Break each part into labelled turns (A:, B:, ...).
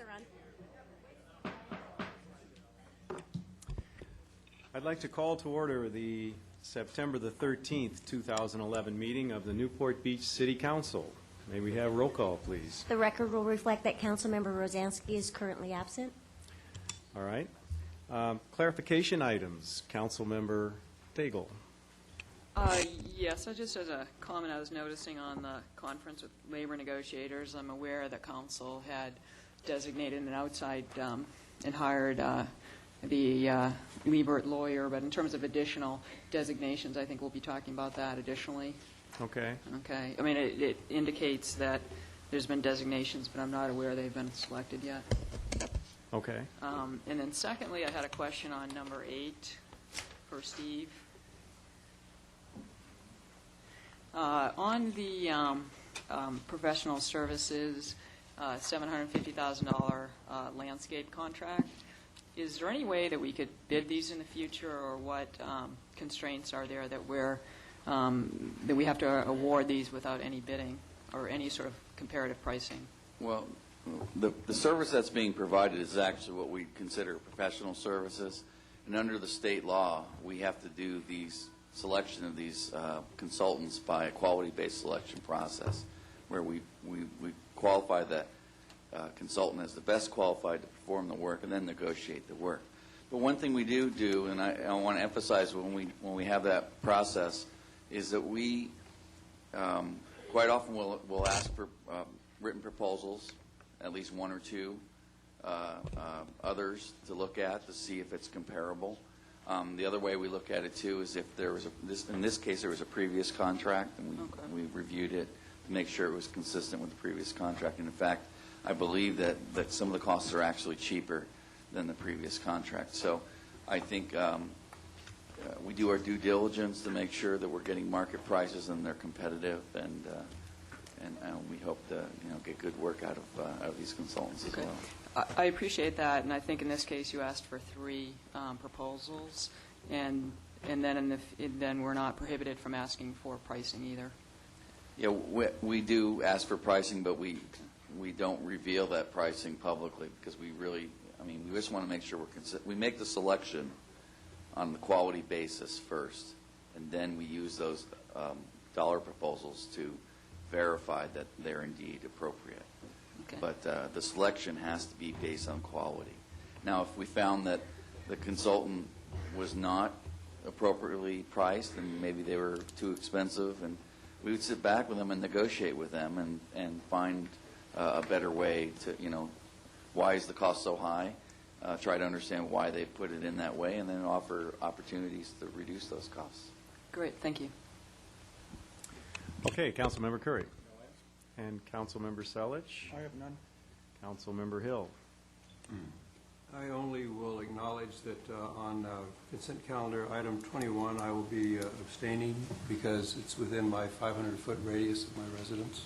A: are on.
B: I'd like to call to order the September the 13th, 2011 meeting of the Newport Beach City Council. May we have roll call, please?
A: The record will reflect that Councilmember Rosansky is currently absent.
B: All right. Clarification items. Councilmember Daigle.
C: Yes, just as a comment, I was noticing on the conference with labor negotiators, I'm aware that council had designated an outside and hired the Liebert lawyer, but in terms of additional designations, I think we'll be talking about that additionally.
B: Okay.
C: Okay. I mean, it indicates that there's been designations, but I'm not aware they've been selected yet.
B: Okay.
C: And then secondly, I had a question on number 8 for Steve. On the professional services, $750,000 landscape contract, is there any way that we could bid these in the future, or what constraints are there that that we have to award these without any bidding or any sort of comparative pricing?
D: Well, the service that's being provided is actually what we consider professional services, and under the state law, we have to do these selection of these consultants by a quality-based selection process, where we qualify that consultant as the best qualified to perform the work and then negotiate the work. But one thing we do, and I want to emphasize when we have that process, is that we quite often will ask for written proposals, at least one or two others to look at to see if it's comparable. The other way we look at it too is if there was in this case there was a previous contract, and we reviewed it to make sure it was consistent with the previous contract. And in fact, I believe that some of the costs are actually cheaper than the previous contract. So I think we do our due diligence to make sure that we're getting market prices and they're competitive, and we hope to get good work out of these consultants as well.
C: I appreciate that, and I think in this case you asked for 3 proposals, and then we're not prohibited from asking for pricing either.
D: Yeah, we do ask for pricing, but we don't reveal that pricing publicly because we just want to make sure we make the selection on the quality basis first, and then we use those dollar proposals to verify that they're indeed appropriate.
C: Okay.
D: But the selection has to be based on quality. Now, if we found that the consultant was not appropriately priced and maybe they were too expensive, and we would sit back with them and negotiate with them and find a better way to, why is the cost so high? Try to understand why they put it in that way, and then offer opportunities to reduce those costs.
C: Great, thank you.
B: Okay, Councilmember Curry. And Councilmember Selich.
E: I have none.
B: Councilmember Hill.
E: I only will acknowledge that on consent calendar item 21, I will be abstaining because it's within my 500-foot radius of my residence.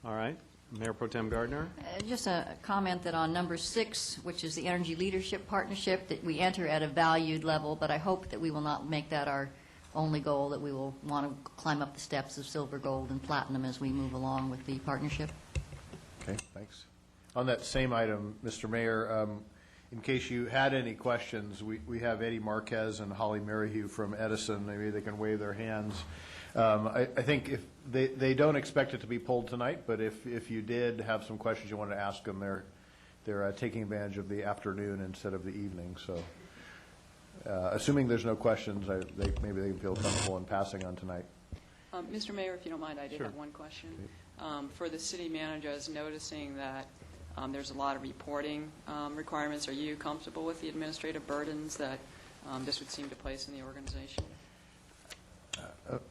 B: All right. Mayor Pro Tem Gardner.
F: Just a comment that on number 6, which is the Energy Leadership Partnership, that we enter at a valued level, but I hope that we will not make that our only goal, that we will want to climb up the steps of silver, gold, and platinum as we move along with the partnership.
G: Okay, thanks. On that same item, Mr. Mayor, in case you had any questions, we have Eddie Marquez and Holly Merrihew from Edison. Maybe they can wave their hands. I think if they don't expect it to be pulled tonight, but if you did have some questions you wanted to ask them, they're taking advantage of the afternoon instead of the evening. So, assuming there's no questions, maybe they can feel comfortable in passing on tonight.
C: Mr. Mayor, if you don't mind, I did
B: Sure.
C: have one question. For the city manager, I was noticing that there's a lot of reporting requirements. Are you comfortable with the administrative burdens that this would seem to place in the organization?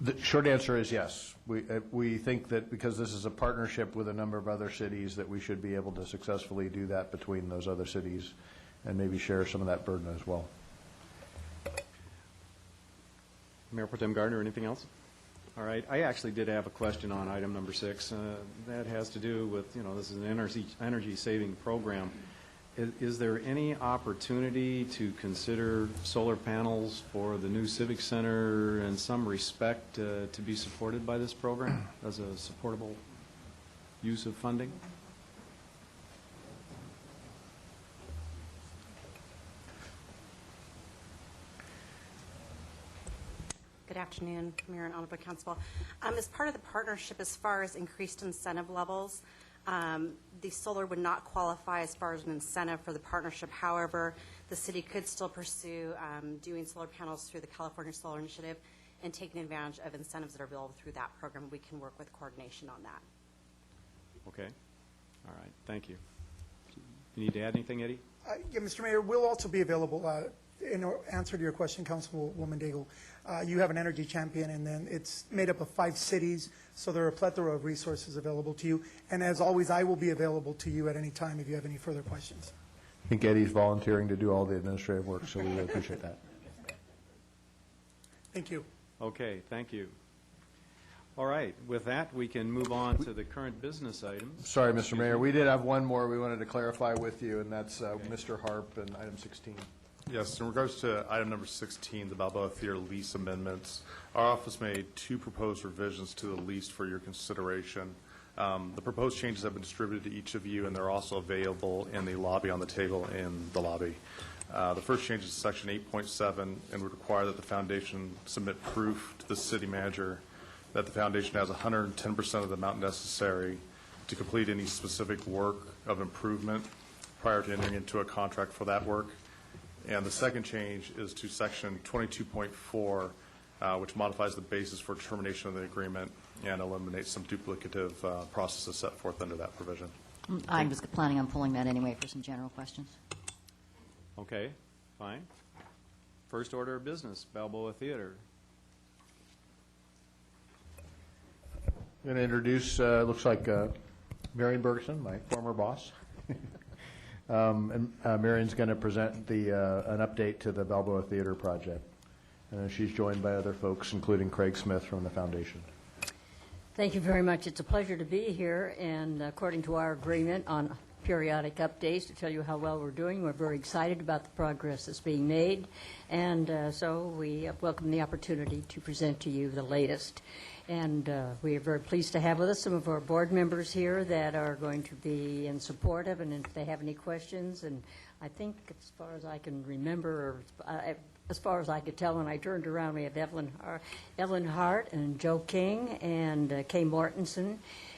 G: The short answer is yes. We think that because this is a partnership with a number of other cities, that we should be able to successfully do that between those other cities and maybe share some of that burden as well.
B: Mayor Pro Tem Gardner, anything else? All right. I actually did have a question on item number 6. That has to do with, this is an energy-saving program. Is there any opportunity to consider solar panels for the new Civic Center in some respect to be supported by this program as a supportable use of funding?
H: Good afternoon, Mayor and Honorable Council. As part of the partnership, as far as increased incentive levels, the solar would not qualify as far as an incentive for the partnership. However, the city could still pursue doing solar panels through the California Solar Initiative and taking advantage of incentives that are available through that program. We can work with coordination on that.
B: Okay. All right. Thank you. You need to add anything, Eddie?
I: Yeah, Mr. Mayor, we'll also be available, in answer to your question, Councilwoman Daigle. You have an energy champion, and then it's made up of 5 cities, so there are a plethora of resources available to you. And as always, I will be available to you at any time if you have any further questions.
G: I think Eddie's volunteering to do all the administrative work, so we really appreciate that.
I: Thank you.
B: Okay, thank you. All right, with that, we can move on to the current business items.
G: Sorry, Mr. Mayor, we did have one more we wanted to clarify with you, and that's Mr. Harp and item 16.
J: Yes, in regards to item number 16, the Balboa Theater lease amendments, our office made 2 proposed revisions to the lease for your consideration. The proposed changes have been distributed to each of you, and they're also available in the lobby on the table in the lobby. The first change is section 8.7 and would require that the foundation submit proof to the city manager that the foundation has 110% of the amount necessary to complete any specific work of improvement prior to entering into a contract for that work. And the second change is to section 22.4, which modifies the basis for termination of the agreement and eliminates some duplicative processes set forth under that provision.
F: I was planning on pulling that anyway for some general questions.
B: Okay, fine. First order of business, Balboa Theater.
G: I'm going to introduce, looks like Marion Bergson, my former boss. And Marion's going to present an update to the Balboa Theater project. She's joined by other folks, including Craig Smith from the foundation.
K: Thank you very much. It's a pleasure to be here, and according to our agreement on periodic updates to tell you how well we're doing, we're very excited about the progress that's being made, and so we welcome the opportunity to present to you the latest. And we are very pleased to have with us some of our board members here that are going to be in support of, and if they have any questions, and I think as far as I can remember, or as far as I could tell when I turned around, we have Evelyn Hart and Joe King and Kay Mortensen,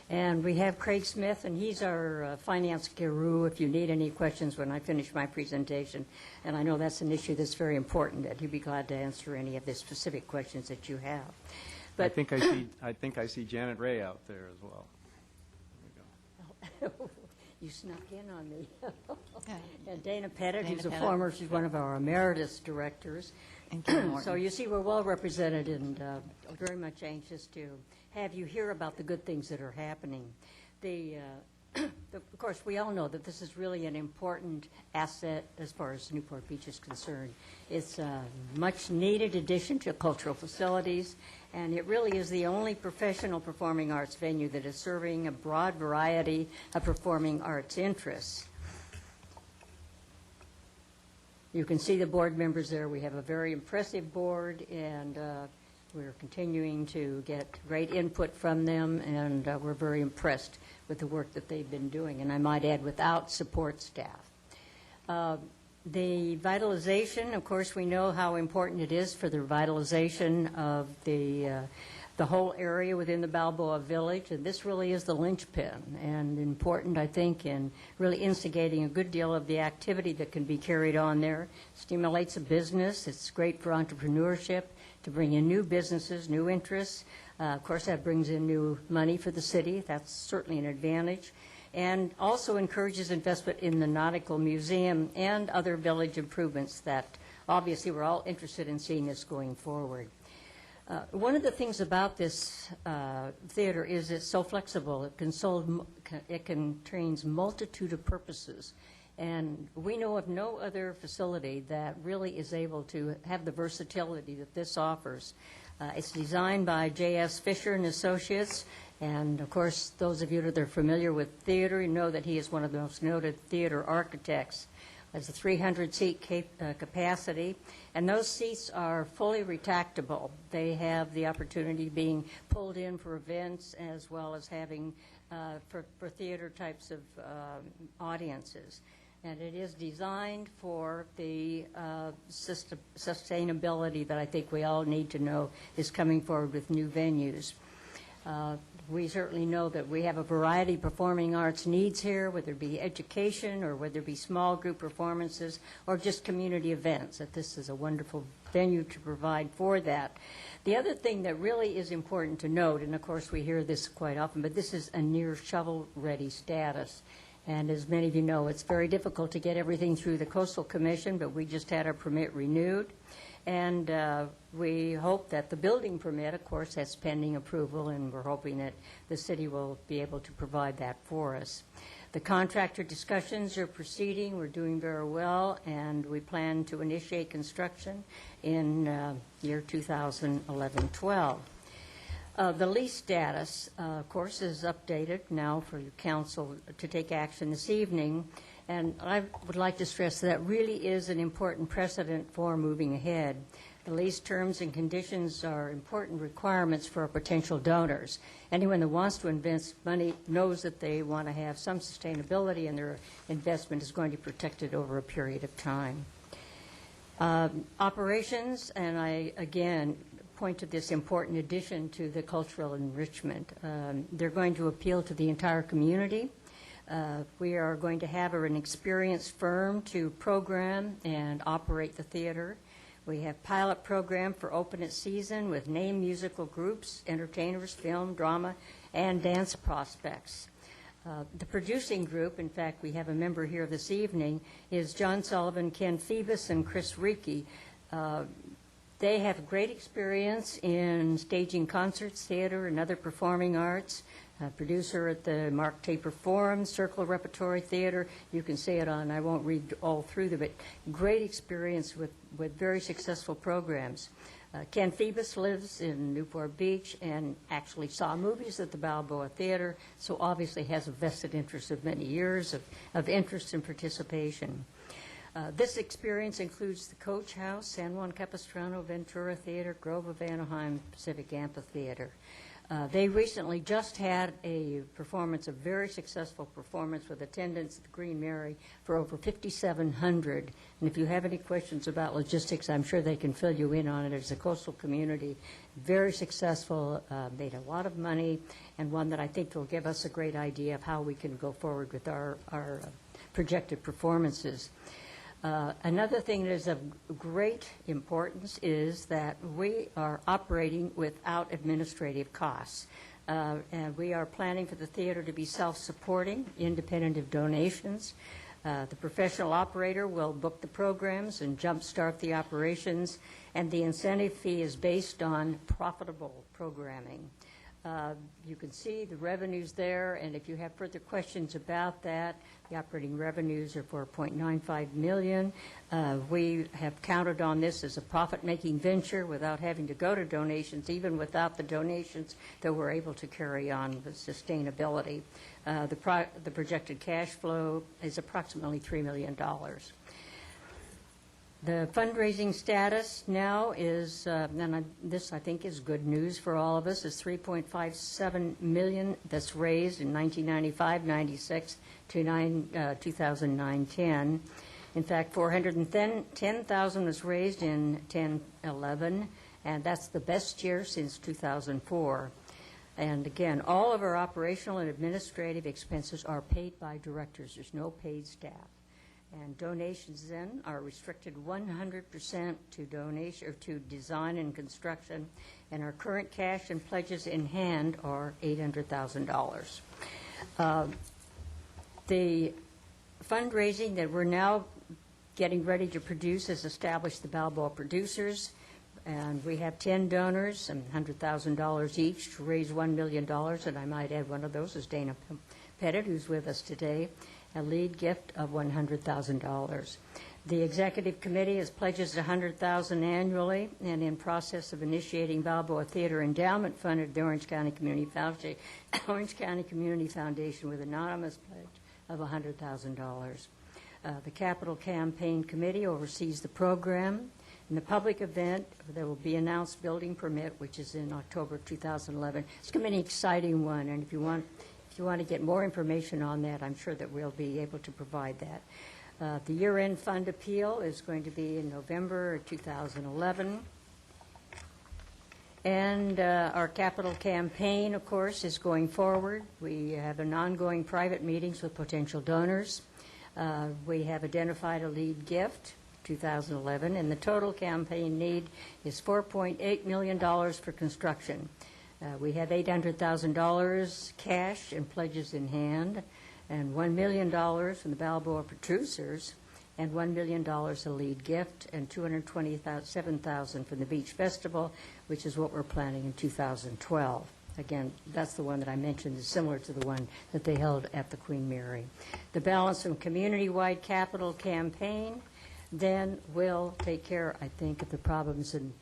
K: and we have Craig Smith, and he's our finance guru if you need any questions when I finish my presentation. And I know that's an issue that's very important, that he'd be glad to answer any of the specific questions that you have. But
B: I think I see Janet Ray out there as well. There we go.
K: You snuck in on me. And Dana Pettit,
F: Dana
K: who's a
F: Pettit.
K: former, she's one of our emeritus directors.
F: And Kim Morton.
K: So you see, we're well represented, and very much anxious to have you hear about the good things that are happening. Of course, we all know that this is really an important asset as far as Newport Beach is concerned. It's a much-needed addition to cultural facilities, and it really is the only professional performing arts venue that is serving a broad variety of performing arts interests. You can see the board members there. We have a very impressive board, and we're continuing to get great input from them, and we're very impressed with the work that they've been doing, and I might add, without support staff. The vitalization, of course, we know how important it is for the revitalization of the whole area within the Balboa Village, and this really is the linchpin, and important, I think, in really instigating a good deal of the activity that can be carried on there. Stimulates a business. It's great for entrepreneurship, to bring in new businesses, new interests. Of course, that brings in new money for the city. That's certainly an advantage. And also encourages investment in the Nautical Museum and other village improvements that obviously we're all interested in seeing this going forward. One of the things about this theater is it's so flexible. It contains multitude of purposes. And we know of no other facility that really is able to have the versatility that this offers. It's designed by J.S. Fisher and Associates, and of course, those of you that are familiar with theater, you know that he is one of the most noted theater architects. Has a 300-seat capacity, and those seats are fully retractable. They have the opportunity of being pulled in for events as well as having for theater types of audiences. and it is designed for the sustainability that I think we all need to know is coming forward with new venues. We certainly know that we have a variety of performing arts needs here, whether it be education or whether it be small group performances or just community events, that this is a wonderful venue to provide for that. The other thing that really is important to note, and of course we hear this quite often, but this is a near shovel-ready status. And as many of you know, it's very difficult to get everything through the Coastal Commission, but we just had our permit renewed. And we hope that the building permit, of course, has pending approval, and we're hoping that the city will be able to provide that for us. The contractor discussions are proceeding. We're doing very well, and we plan to initiate construction in year 2011-12. The lease status, of course, is updated now for your council to take action this evening. And I would like to stress that really is an important precedent for moving ahead. The lease terms and conditions are important requirements for our potential donors. Anyone that wants to invest money knows that they want to have some sustainability, and their investment is going to be protected over a period of time. Operations, and I, again, point to this important addition to the cultural enrichment. They're going to appeal to the entire community. We are going to have an experienced firm to program and operate the theater. We have pilot program for open season with named musical groups, entertainers, film, drama, and dance prospects. The producing group, in fact, we have a member here this evening, is John Sullivan, Ken Phoebus, and Chris Reiki. They have great experience in staging concerts, theater, and other performing arts. Producer at the Mark Taper Forum, Circle Repertory Theater. You can see it on, I won't read all through them, but great experience with very successful programs. Ken Phoebus lives in Newport Beach and actually saw movies at the Balboa Theater, so obviously has a vested interest of many years of interest and participation. This experience includes the Coach House, San Juan Capistrano, Ventura Theater, Grove of Anaheim, Pacific Amphitheater. They recently just had a performance, a very successful performance with attendance at the Green Mary for over 5,700. And if you have any questions about logistics, I'm sure they can fill you in on it. It's a coastal community, very successful, made a lot of money, and one that I think will give us a great idea of how we can go forward with our projected performances. Another thing that is of great importance is that we are operating without administrative costs. And we are planning for the theater to be self-supporting, independent of donations. The professional operator will book the programs and jumpstart the operations, and the incentive fee is based on profitable programming. You can see the revenues there, and if you have further questions about that, the operating revenues are $4.95 million. We have counted on this as a profit-making venture without having to go to donations, even without the donations that we're able to carry on with sustainability. The projected cash flow is approximately $3 million. The fundraising status now is, this I think is good news for all of us, is $3.57 million that's raised in 1995-96 to 2009-10. In fact, $410,000 was raised in 10-11, and that's the best year since 2004. And again, all of our operational and administrative expenses are paid by directors. There's no paid staff. And donations then are restricted 100% to donation or to design and construction, and our current cash and pledges in hand are $800,000. The fundraising that we're now getting ready to produce has established the Balboa Producers, and we have 10 donors and $100,000 each to raise $1 million, and I might add one of those is Dana Pettit, who's with us today, a lead gift of $100,000. The executive committee has pledges $100,000 annually, and in process of initiating Balboa Theater Endowment Fund at the Orange County Community Foundation with anonymous pledge of $100,000. The Capital Campaign Committee oversees the program. In the public event, there will be announced building permit, which is in October 2011. It's going to be an exciting one, and if you want to get more information on that, I'm sure that we'll be able to provide that. The year-end fund appeal is going to be in November 2011. And our capital campaign, of course, is going forward. We have an ongoing private meetings with potential donors. We have identified a lead gift, 2011, and the total campaign need is $4.8 million for construction. We have $800,000 cash and pledges in hand, and $1 million from the Balboa producers, and $1 million a lead gift, and $227,000 from the Beach Festival, which is what we're planning in 2012. Again, that's the one that I mentioned is similar to the one that they held at the Queen Mary. The balance from community-wide capital campaign then will take care, I think, of the problems and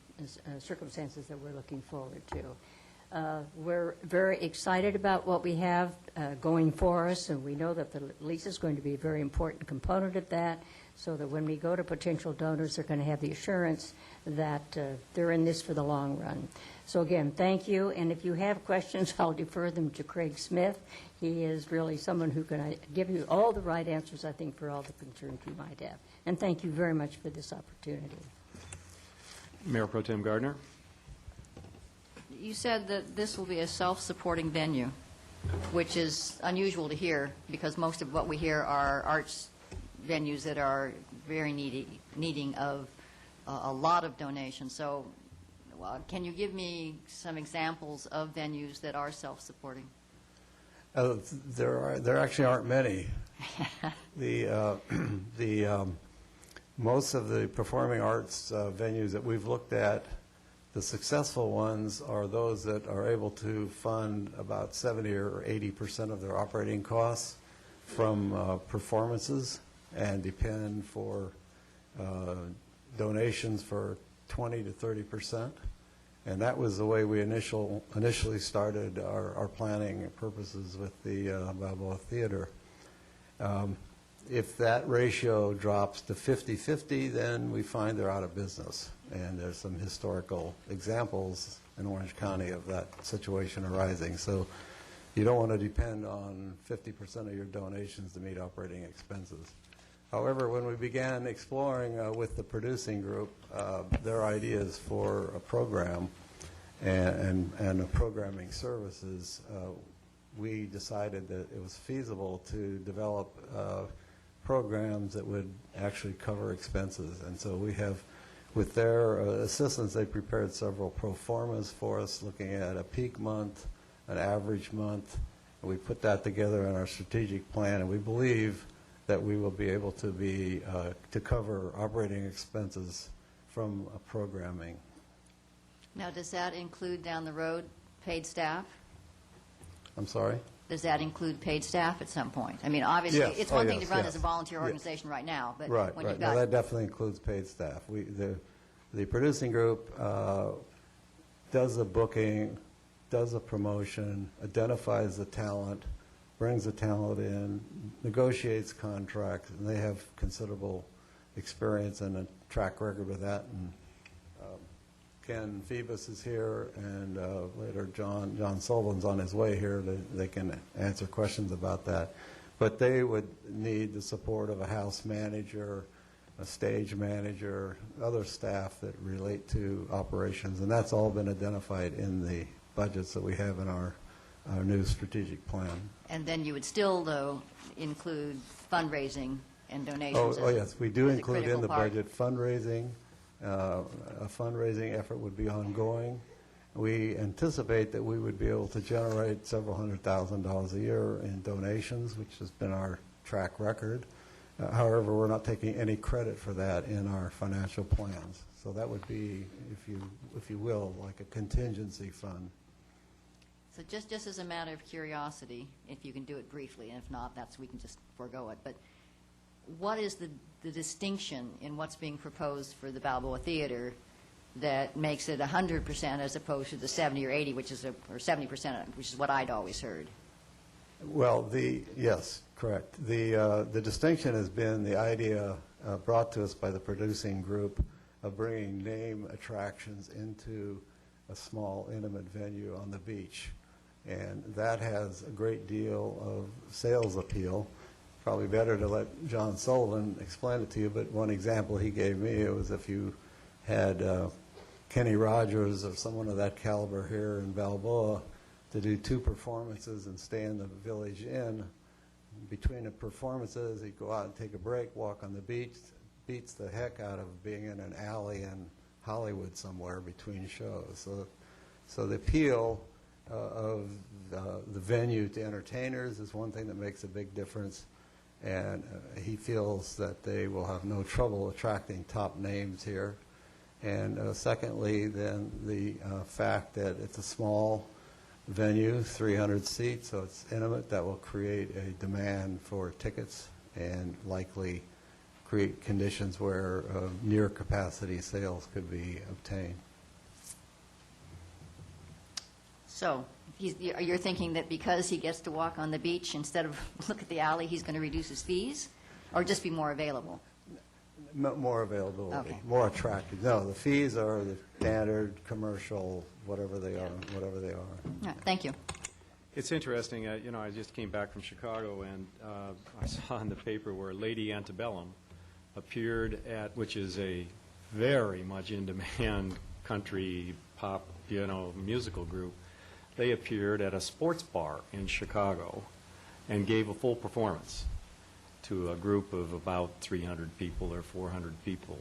K: circumstances that we're looking forward to. We're very excited about what we have going for us, and we know that the lease is going to be a very important component of that, so that when we go to potential donors, they're going to have the assurance that they're in this for the long run. So again, thank you, and if you have questions, I'll defer them to Craig Smith. He is really someone who can give you all the right answers, I think, for all the concerns you might have. And thank you very much for this opportunity.
B: Mayor Pro Tem Gardner?
F: You said that this will be a self-supporting venue, which is unusual to hear because most of what we hear are arts venues that are very needing of a lot of donations. So can you give me some examples of venues that are self-supporting?
L: There actually aren't many. Most of the performing arts venues that we've looked at, the successful ones are those that are able to fund about 70 or 80% of their operating costs from performances and depend for donations for 20 to 30%. And that was the way we initially started our planning purposes with the Balboa Theater. If that ratio drops to 50-50, then we find they're out of business. And there's some historical examples in Orange County of that situation arising. So you don't want to depend on 50% of your donations to meet operating expenses. However, when we began exploring with the producing group their ideas for a program and a programming services, we decided that it was feasible to develop programs that would actually cover expenses. And so we have, with their assistance, they prepared several pro formas for us looking at a peak month, an average month, and we put that together in our strategic plan, and we believe that we will be able to cover operating expenses from programming.
F: Now, does that include down the road paid staff?
L: I'm sorry?
F: Does that include paid staff at some point? I mean, obviously,
L: Yes.
F: it's one thing
L: yes,
F: to run
L: yes.
F: as a volunteer
L: Yes.
F: organization right now, but
L: Right,
F: when
L: right.
F: you've
L: No,
F: got...
L: that definitely includes paid staff. The producing group does the booking, does the promotion, identifies the talent, brings the talent in, negotiates contracts, and they have considerable experience and a track record with that. And Ken Phoebus is here, and later John Sullivan's on his way here. They can answer questions about that. But they would need the support of a house manager, a stage manager, other staff that relate to operations, and that's all been identified in the budgets that we have in our new strategic plan.
F: And then you would still, though, include fundraising and donations
L: Oh, yes, we do
F: as a
L: include in
F: critical
L: the
F: part.
L: budget fundraising. A fundraising effort would be ongoing. We anticipate that we would be able to generate several $100,000 a year in donations, which has been our track record. However, we're not taking any credit for that in our financial plans. So that would be, if you will, like a contingency fund.
F: So just as a matter of curiosity, if you can do it briefly, and if not, we can just forego it. But what is the distinction in what's being proposed for the Balboa Theater that makes it 100% as opposed to the 70 or 80, or 70%, which is what I'd always heard?
L: Well, yes, correct. The distinction has been the idea brought to us by the producing group of bringing name attractions into a small, intimate venue on the beach. And that has a great deal of sales appeal. probably better to let John Sullivan explain it to you, but one example he gave me, it was if you had Kenny Rogers or someone of that caliber here in Balboa to do 2 performances and stay in the Village Inn. Between the performances, he'd go out and take a break, walk on the beach. Beats the heck out of being in an alley in Hollywood somewhere between shows. So the appeal of the venue to entertainers is one thing that makes a big difference, and he feels that they will have no trouble attracting top names here. And secondly, then the fact that it's a small venue, 300 seats, so it's intimate, that will create a demand for tickets and likely create conditions where near capacity sales could be obtained.
F: So you're thinking that because he gets to walk on the beach instead of look at the alley, he's going to reduce his fees, or just be more available?
L: More availability,
F: Okay.
L: more attractive. No, the fees are the standard commercial, whatever they are, whatever they are.
F: All right, thank you.
B: It's interesting, I just came back from Chicago, and I saw in the paper where Lady Antebellum appeared at, which is a very much in-demand country pop, musical group. They appeared at a sports bar in Chicago and gave a full performance to a group of about 300 people or 400 people.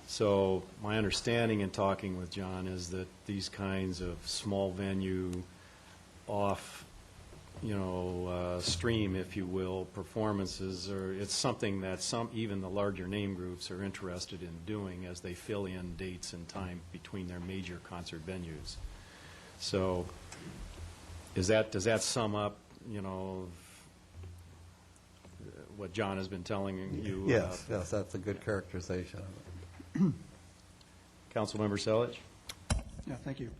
B: So my understanding in talking with John is that these kinds of small venue, off, stream, if you will, performances, it's something that even the larger name groups are interested in doing as they fill in dates and time between their major concert venues. So does that sum up, what John has been telling you?
L: Yes, that's a good characterization of it.
B: Councilmember Selich?
M: Yeah, thank you.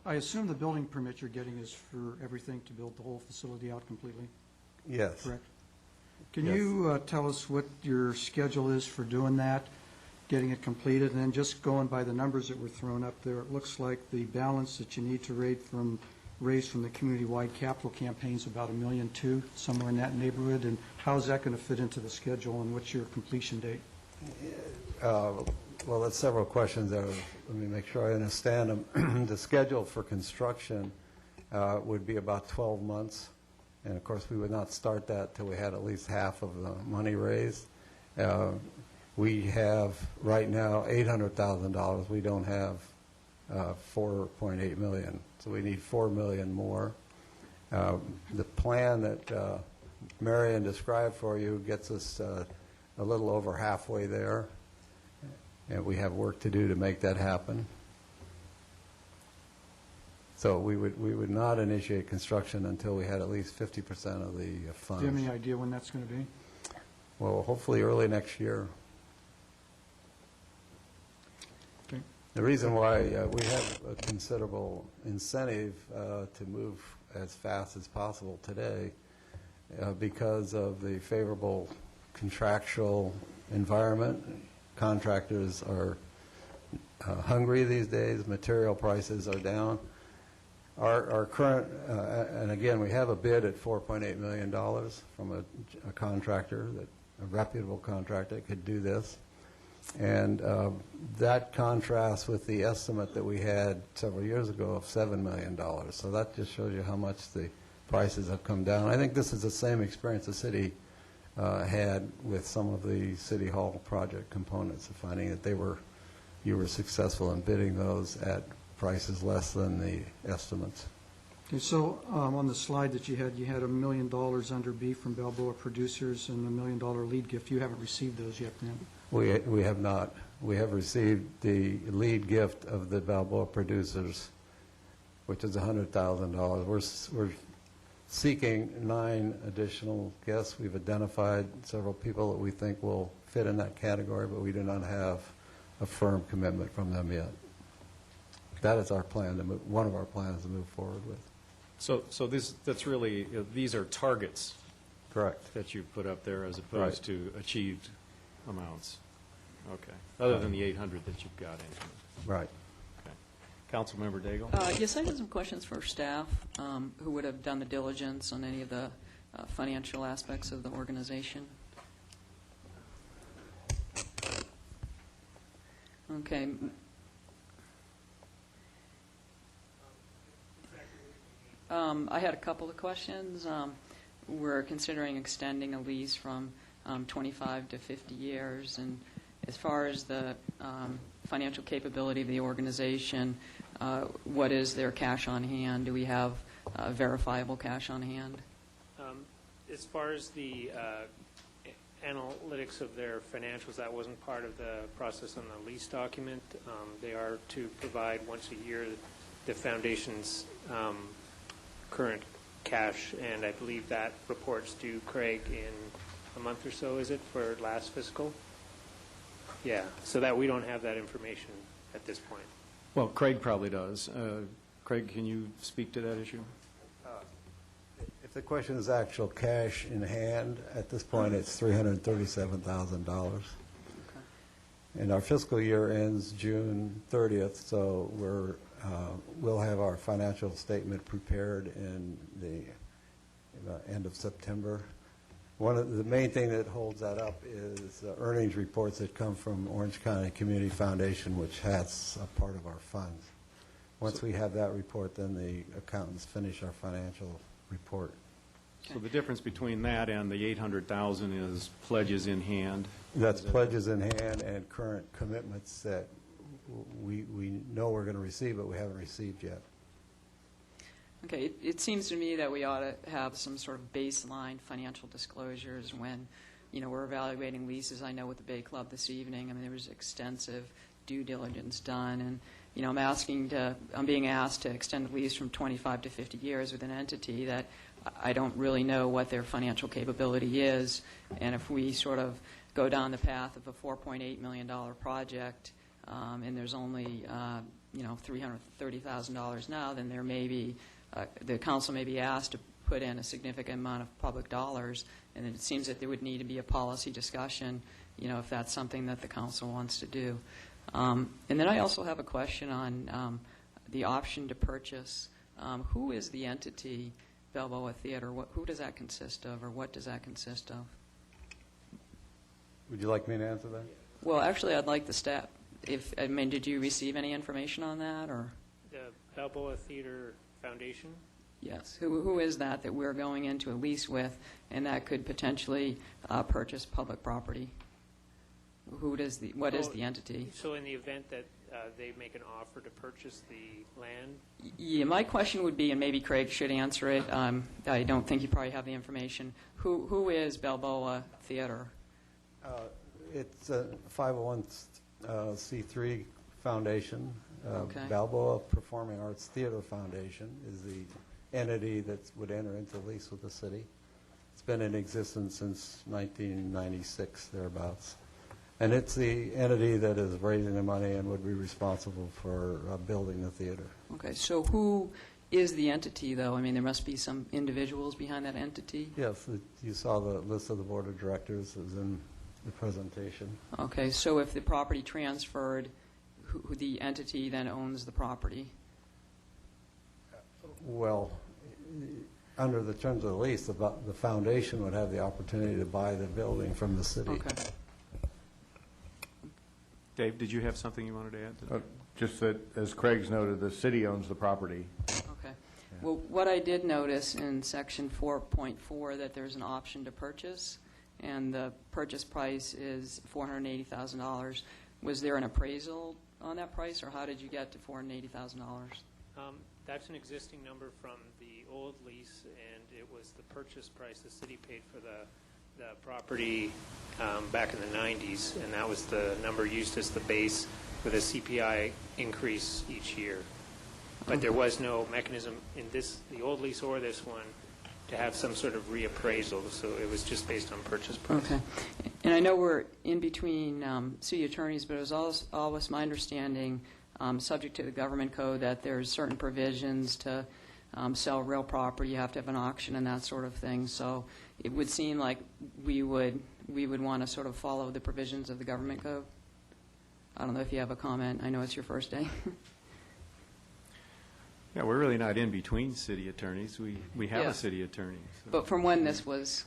M: I assume the building permit you're getting is for everything to build the whole facility out completely,
L: Yes.
M: correct? Can
L: Yes.
M: you tell us what your schedule is for doing that, getting it completed? And then just going by the numbers that were thrown up there, it looks like the balance that you need to raise from the community-wide capital campaign is about $1.2 million, somewhere in that neighborhood. And how is that going to fit into the schedule, and what's your completion date?
L: Well, that's several questions there. Let me make sure I understand them. The schedule for construction would be about 12 months. And of course, we would not start that till we had at least half of the money raised. We have right now $800,000. We don't have $4.8 million. So we need $4 million more. The plan that Marion described for you gets us a little over halfway there. And we have work to do to make that happen. So we would not initiate construction until we had at least 50% of the funds.
M: Do you have any idea when that's going to be?
L: Well, hopefully early next year.
M: Okay.
L: The reason why we have a considerable incentive to move as fast as possible today because of the favorable contractual environment. Contractors are hungry these days. Material prices are down. Our current, and again, we have a bid at $4.8 million from a contractor, a reputable contractor that could do this. And that contrasts with the estimate that we had several years ago of $7 million. So that just shows you how much the prices have come down. I think this is the same experience the city had with some of the City Hall project components, of finding that you were successful in bidding those at prices less than the estimates.
M: Okay, so on the slide that you had $1 million under B from Balboa Producers and $1 million lead gift. You haven't received those yet, then?
L: We have not. We have received the lead gift of the Balboa Producers, which is $100,000. We're seeking 9 additional guests. We've identified several people that we think will fit in that category, but we do not have a firm commitment from them yet. That is our plan to move, one of our plans to move forward with.
B: So that's really, these are targets.
L: Correct.
B: That you put up there as opposed to achieved amounts. Okay. Other than the 800 that you've got in.
L: Right.
B: Okay. Councilmember Daigle?
C: Yes, I have some questions for staff who would have done the diligence on any of the financial aspects of the organization. Okay. I had a couple of questions. We're considering extending a lease from 25 to 50 years, and as far as the financial capability of the organization, what is their cash on hand? Do we have verifiable cash on hand?
N: As far as the analytics of their financials, that wasn't part of the process on the lease document. They are to provide once a year the foundation's current cash, and I believe that report's due, Craig, in a month or so, is it, for last fiscal? Yeah, so that we don't have that information at this point.
B: Well, Craig probably does. Craig, can you speak to that issue?
L: If the question is actual cash in hand, at this point, it's $337,000. And our fiscal year ends June 30th, so we'll have our financial statement prepared in the end of September. One of the main thing that holds that up is earnings reports that come from Orange County Community Foundation, which has a part of our funds. Once we have that report, then the accountants finish our financial report.
B: So the difference between that and the 800,000 is pledges in hand?
L: That's pledges in hand and current commitments that we know we're going to receive, but we haven't received yet.
C: Okay, it seems to me that we ought to have some sort of baseline financial disclosures when, we're evaluating leases. I know with the Bay Club this evening, there was extensive due diligence done, and, I'm being asked to extend the lease from 25 to 50 years with an entity that I don't really know what their financial capability is, and if we sort of go down the path of a $4.8 million project, and there's only, $330,000 now, then there may be the council may be asked to put in a significant amount of public dollars, and it seems that there would need to be a policy discussion, if that's something that the council wants to do. And then I also have a question on the option to purchase. Who is the entity, Balboa Theater? Who does that consist of, or what does that consist of?
L: Would you like me to answer that?
C: Well, actually, I'd like the staff. Did you receive any information on that, or?
N: The Balboa Theater Foundation?
C: Yes. Who is that we're going into a lease with, and that could potentially purchase public property? What is the entity?
N: So in the event that they make an offer to purchase the land?
C: Yeah, my question would be, and maybe Craig should answer it, I don't think you probably have the information. Who is Balboa Theater?
L: It's a 501c3 foundation.
C: Okay.
L: Balboa Performing Arts Theater Foundation is the entity that would enter into lease with the city. It's been in existence since 1996, thereabouts. And it's the entity that is raising the money and would be responsible for building the theater.
C: Okay, so who is the entity, though? There must be some individuals behind that entity?
L: Yes, you saw the list of the board of directors is in the presentation.
C: Okay, so if the property transferred, who the entity then owns the property?
L: Well, under the terms of the lease, the foundation would have the opportunity to buy the building from the city.
C: Okay.
B: Dave, did you have something you wanted to add to that?
G: Just that, as Craig's noted, the city owns the property.
C: Okay. Well, what I did notice in section 4.4 that there's an option to purchase, and the purchase price is $480,000. Was there an appraisal on that price, or how did you get to $480,000?
N: That's an existing number from the old lease, and it was the purchase price the city paid for the property back in the 90s, and that was the number used as the base with a CPI increase each year. But there was no mechanism in the old lease or this one to have some sort of reappraisal, so it was just based on purchase price.
C: Okay. And I know we're in between city attorneys, but it was always my understanding, subject to the government code, that there's certain provisions to sell real property. You have to have an auction and that sort of thing. So it would seem like we would want to sort of follow the provisions of the government code. I don't know if you have a comment. I know it's your first day.
B: Yeah, we're really not in between city attorneys. We have
C: Yeah.
B: a city attorney. So.
C: But from when this was,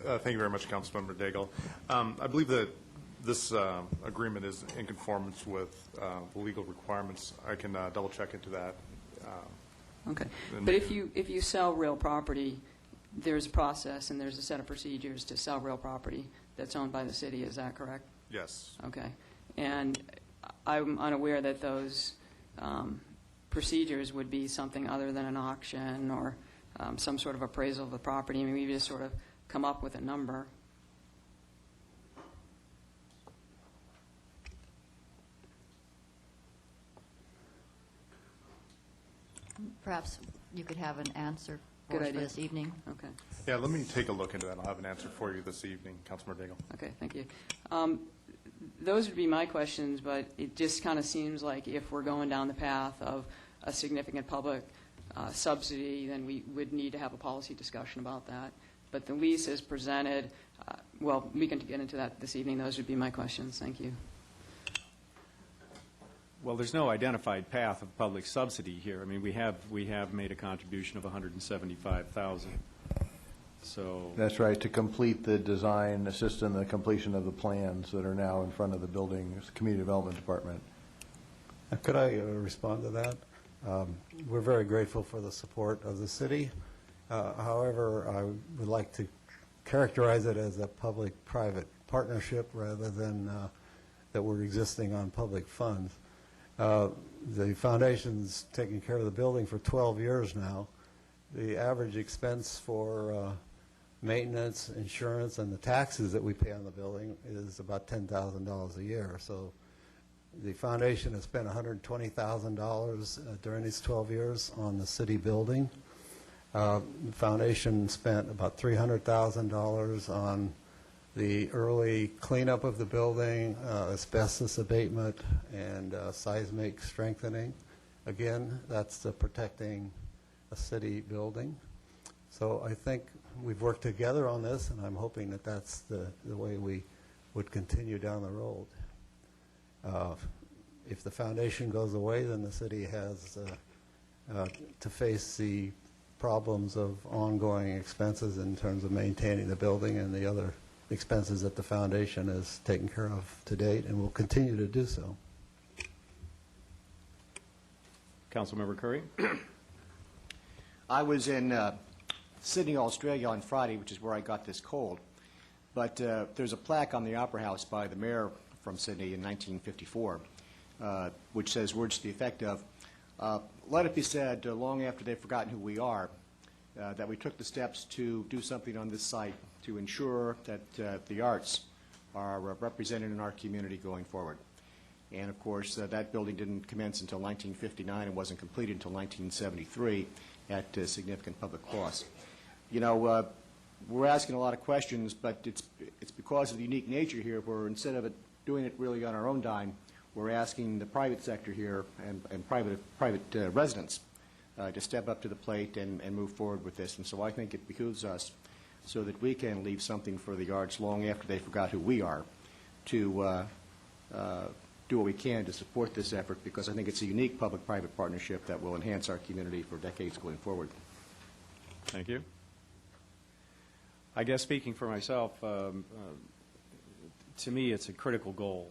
J: Thank you very much, Councilmember Daigle. I believe that this agreement is in conformance with the legal requirements. I can double check into that.
C: okay. But if you sell real property, there's a process and there's a set of procedures to sell real property that's owned by the city, is that correct?
J: Yes.
C: Okay. And I'm unaware that those procedures would be something other than an auction or some sort of appraisal of the property. I mean, we just sort of come up with a number.
F: Perhaps you could have an answer for
C: Good
F: us for
C: idea.
F: this evening.
C: Okay.
J: Yeah, let me take a look into that. I'll have an answer for you this evening, Councilmember Daigle.
C: Okay, thank you. Those would be my questions, but it just kind of seems like if we're going down the path of a significant public subsidy, then we would need to have a policy discussion about that. But the lease is presented, well, we can get into that this evening. Those would be my questions. Thank you.
B: Well, there's no identified path of public subsidy here. I mean, we have made a contribution of $175,000. So
G: That's right, to complete the design, assist in the completion of the plans that are now in front of the building, Community Development Department.
L: Could I respond to that? We're very grateful for the support of the city. However, I would like to characterize it as a public-private partnership rather than that we're existing on public funds. The foundation's taken care of the building for 12 years now. The average expense for maintenance, insurance, and the taxes that we pay on the building is about $10,000 a year. So the foundation has spent $120,000 during these 12 years on the city building. The foundation spent about $300,000 on the early cleanup of the building, asbestos abatement, and seismic strengthening. Again, that's protecting a city building. So I think we've worked together on this, and I'm hoping that that's the way we would continue down the road. If the foundation goes away, then the city has to face the problems of ongoing expenses in terms of maintaining the building and the other expenses that the foundation has taken care of to date and will continue to do so.
B: Councilmember Curry?
O: I was in Sydney, Australia on Friday, which is where I got this cold. But there's a plaque on the Opera House by the mayor from Sydney in 1954, which says words to the effect of, let it be said long after they've forgotten who we are, that we took the steps to do something on this site to ensure that the arts are represented in our community going forward. And of course, that building didn't commence until 1959 and wasn't completed until 1973 at significant public cost. You know, we're asking a lot of questions, but it's because of the unique nature here where instead of doing it really on our own dime, we're asking the private sector here and private residents to step up to the plate and move forward with this. And so I think it behooves us so that we can leave something for the arts long after they forgot who we are to do what we can to support this effort, because I think it's a unique public-private partnership that will enhance our community for decades going forward.
B: Thank you. I guess speaking for myself, to me it's a critical goal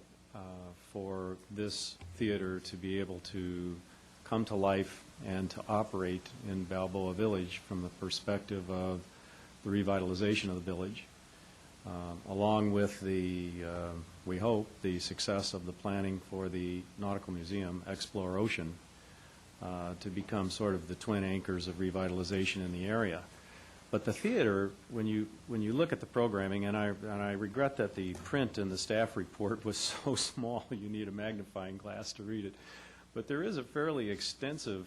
B: for this theater to be able to come to life and to operate in Balboa Village from the perspective of the revitalization of the village, along with the, we hope, the success of the planning for the Nautical Museum, Explore Ocean, to become sort of the twin anchors of revitalization in the area. But the theater, when you look at the programming, and I regret that the print in the staff report was so small you need a magnifying glass to read it, but there is a fairly extensive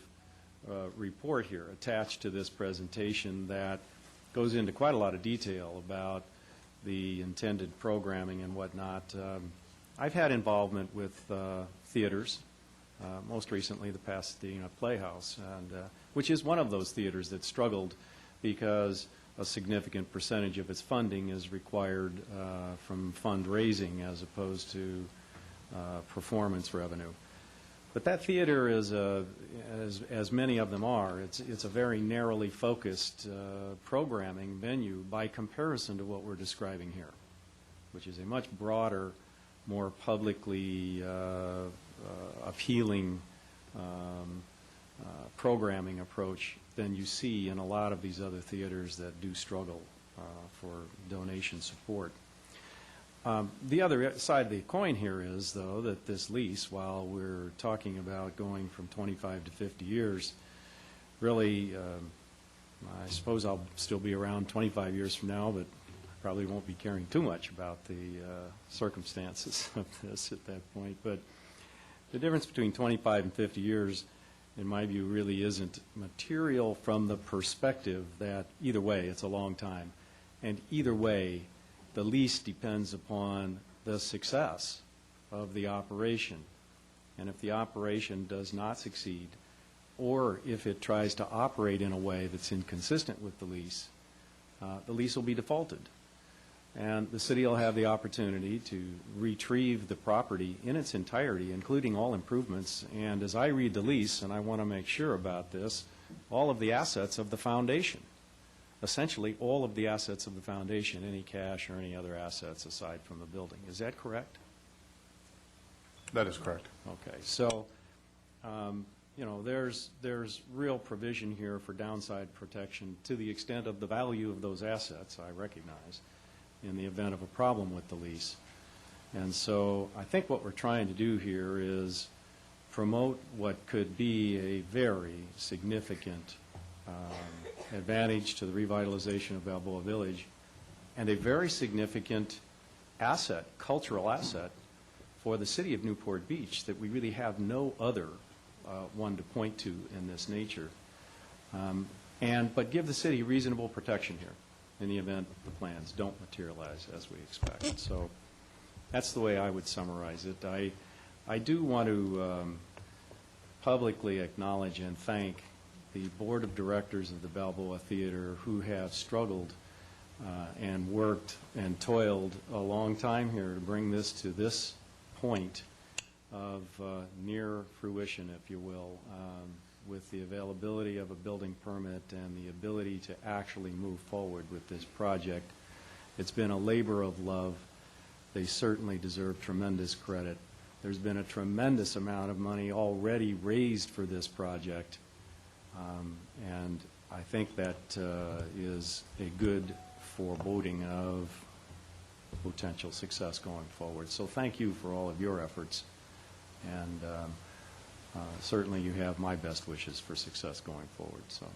B: report here attached to this presentation that goes into quite a lot of detail about the intended programming and whatnot. I've had involvement with theaters, most recently the Pasadena Playhouse, and which is one of those theaters that struggled because a significant percentage of its funding is required from fundraising as opposed to performance revenue. But that theater is, as many of them are, it's a very narrowly focused programming venue by comparison to what we're describing here, which is a much broader, more publicly appealing programming approach than you see in a lot of these other theaters that do struggle for donation support. The other side of the coin here is, though, that this lease, while we're talking about going from 25 to 50 years, really, I suppose I'll still be around 25 years from now, but probably won't be caring too much about the circumstances of this at that point. But the difference between 25 and 50 years, in my view, really isn't material from the perspective that either way, it's a long time. And either way, the lease depends upon the success of the operation. And if the operation does not succeed, or if it tries to operate in a way that's inconsistent with the lease will be defaulted. And the city will have the opportunity to retrieve the property in its entirety, including all improvements. And as I read the lease, and I want to make sure about this, all of the assets of the foundation. Essentially, all of the assets of the foundation, any cash or any other assets aside from the building. Is that correct?
J: That is correct.
B: Okay. So, you know, there's real provision here for downside protection to the extent of the value of those assets, I recognize, in the event of a problem with the lease. And so I think what we're trying to do here is promote what could be a very significant advantage to the revitalization of Balboa Village and a very significant asset, cultural asset, for the city of Newport Beach that we really have no other one to point to in this nature. But give the city reasonable protection here in the event the plans don't materialize as we expect. So that's the way I would summarize it. I do want to publicly acknowledge and thank the board of directors of the Balboa Theater who have struggled and worked and toiled a long time here to bring this to this point of near fruition, if you will, with the availability of a building permit and the ability to actually move forward with this project. It's been a labor of love. They certainly deserve tremendous credit. There's been a tremendous amount of money already raised for this project. And I think that is a good foreboding of potential success going forward. So thank you for all of your efforts. And certainly you have my best wishes for success going forward. So,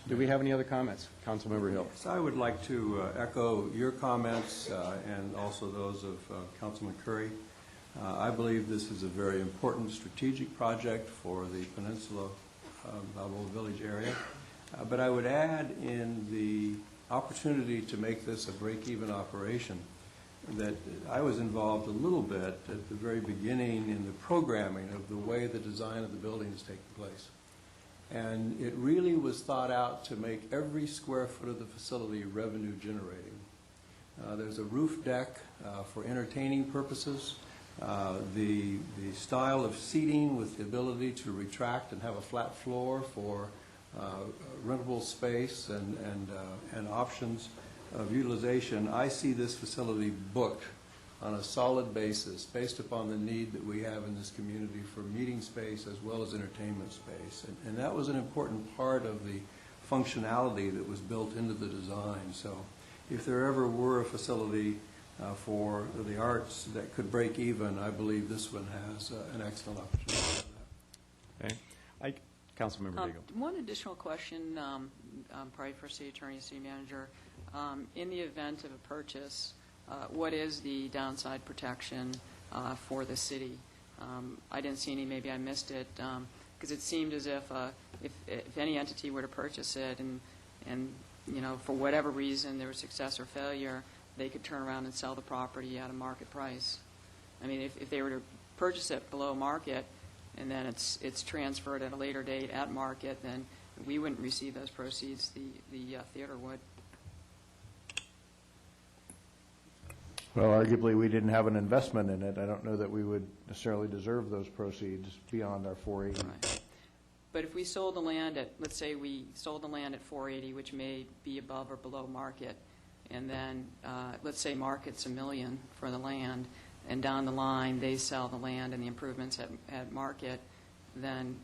B: do we have any other comments? Councilmember Hill.
E: Yes, I would like to echo your comments and also those of Councilman Curry. I believe this is a very important strategic project for the Peninsula Balboa Village area. But I would add in the opportunity to make this a break-even operation that I was involved a little bit at the very beginning in the programming of the way the design of the building is taking place. And it really was thought out to make every square foot of the facility revenue generating. There's a roof deck for entertaining purposes. The style of seating with the ability to retract and have a flat floor for rentable space and options of utilization. I see this facility booked on a solid basis based upon the need that we have in this community for meeting space as well as entertainment space. And that was an important part of the functionality that was built into the design. So if there ever were a facility for the arts that could break even, I believe this one has an excellent opportunity for that.
B: Okay. Councilmember Daigle.
C: One additional question, probably for City Attorney and City Manager. In the event of a purchase, what is the downside protection for the city? I didn't see any, maybe I missed it, because it seemed as if any entity were to purchase it and you know, for whatever reason there was success or failure, they could turn around and sell the property at a market price. I mean, if they were to purchase it below market and then it's transferred at a later date at market, then we wouldn't receive those proceeds, the theater would.
G: Well, arguably, we didn't have an investment in it. I don't know that we would necessarily deserve those proceeds beyond our 480.
C: Right. But if we sold the land at, let's say we sold the land at 480, which may be above or below market, and then, let's say market's $1 million for the land, and down the line, they sell the land and the improvements at market, then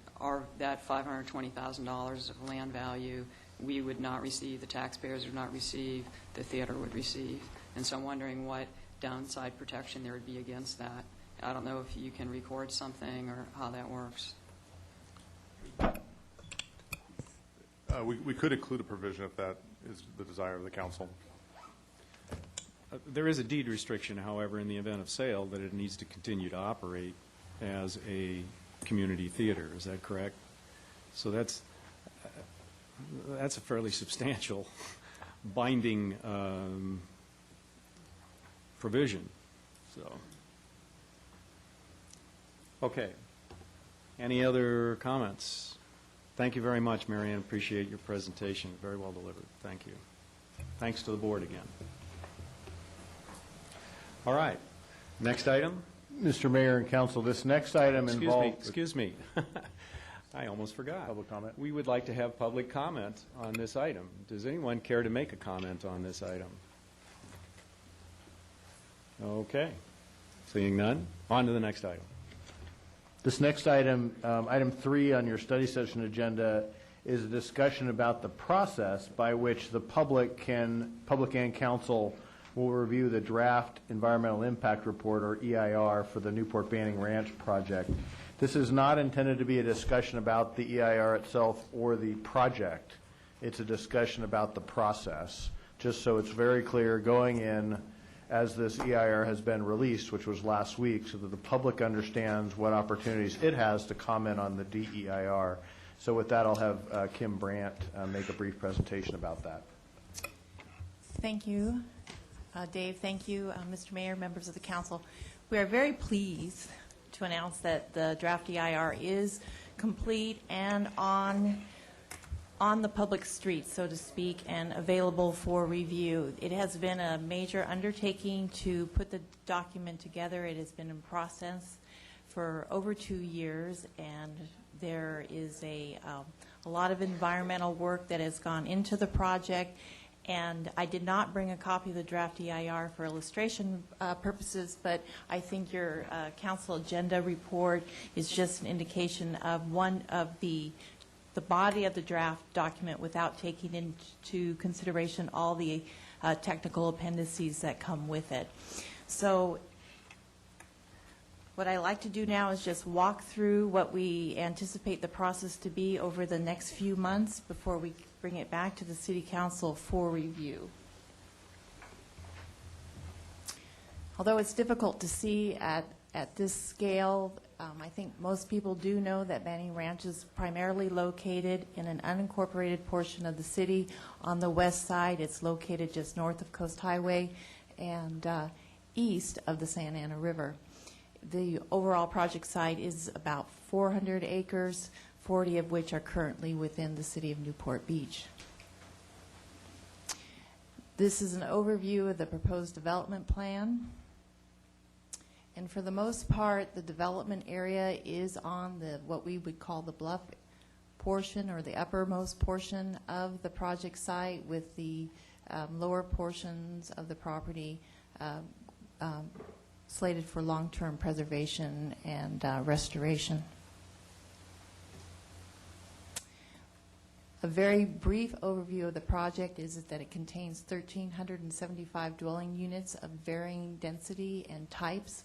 C: that $520,000 of land value, we would not receive, the taxpayers would not receive, the theater would receive. And so I'm wondering what downside protection there would be against that. I don't know if you can record something or how that works.
J: We could include a provision if that is the desire of the council.
B: There is a deed restriction, however, in the event of sale, that it needs to continue to operate as a community theater. Is that correct? So that's a fairly substantial binding provision. So, okay. Any other comments? Thank you very much, Marianne. Appreciate your presentation. Very well delivered. Thank you. Thanks to the board again. All right. Next item.
G: Mr. Mayor and Council, this next item involves...
B: Excuse me. I almost forgot.
G: Public comment.
B: We would like to have public comment on this item. Does anyone care to make a comment on this item? Okay. Seeing none, on to the next item.
G: This next item, item 3 on your study session agenda, is a discussion about the process by which the public and council will review the draft environmental impact report, or EIR, for the Newport Banning Ranch project. This is not intended to be a discussion about the EIR itself or the project. It's a discussion about the process, just so it's very clear going in as this EIR has been released, which was last week, so that the public understands what opportunities it has to comment on the DEIR. So with that, I'll have Kim Brandt make a brief presentation about that.
P: Thank you, Dave. Thank you, Mr. Mayor, members of the council. We are very pleased to announce that the draft EIR is complete and on the public streets, so to speak, and available for review. It has been a major undertaking to put the document together. It has been in process for over 2 years, and there is a lot of environmental work that has gone into the project. And I did not bring a copy of the draft EIR for illustration purposes, but I think your council agenda report is just an indication of one of the body of the draft document without taking into consideration all the technical appendices that come with it. So what I like to do now is just walk through what we anticipate the process to be over the next few months before we bring it back to the City Council for review. Although it's difficult to see at this scale, I think most people do know that Banning Ranch is primarily located in an unincorporated portion of the city. On the west side, it's located just north of Coast Highway and east of the Santa Ana River. The overall project site is about 400 acres, 40 of which are currently within the city of Newport Beach. This is an overview of the proposed development plan. And for the most part, the development area is on what we would call the bluff portion, or the uppermost portion of the project site, with the lower portions of the property slated for long-term preservation and restoration. A very brief overview of the project is that it contains 1,375 dwelling units of varying density and types,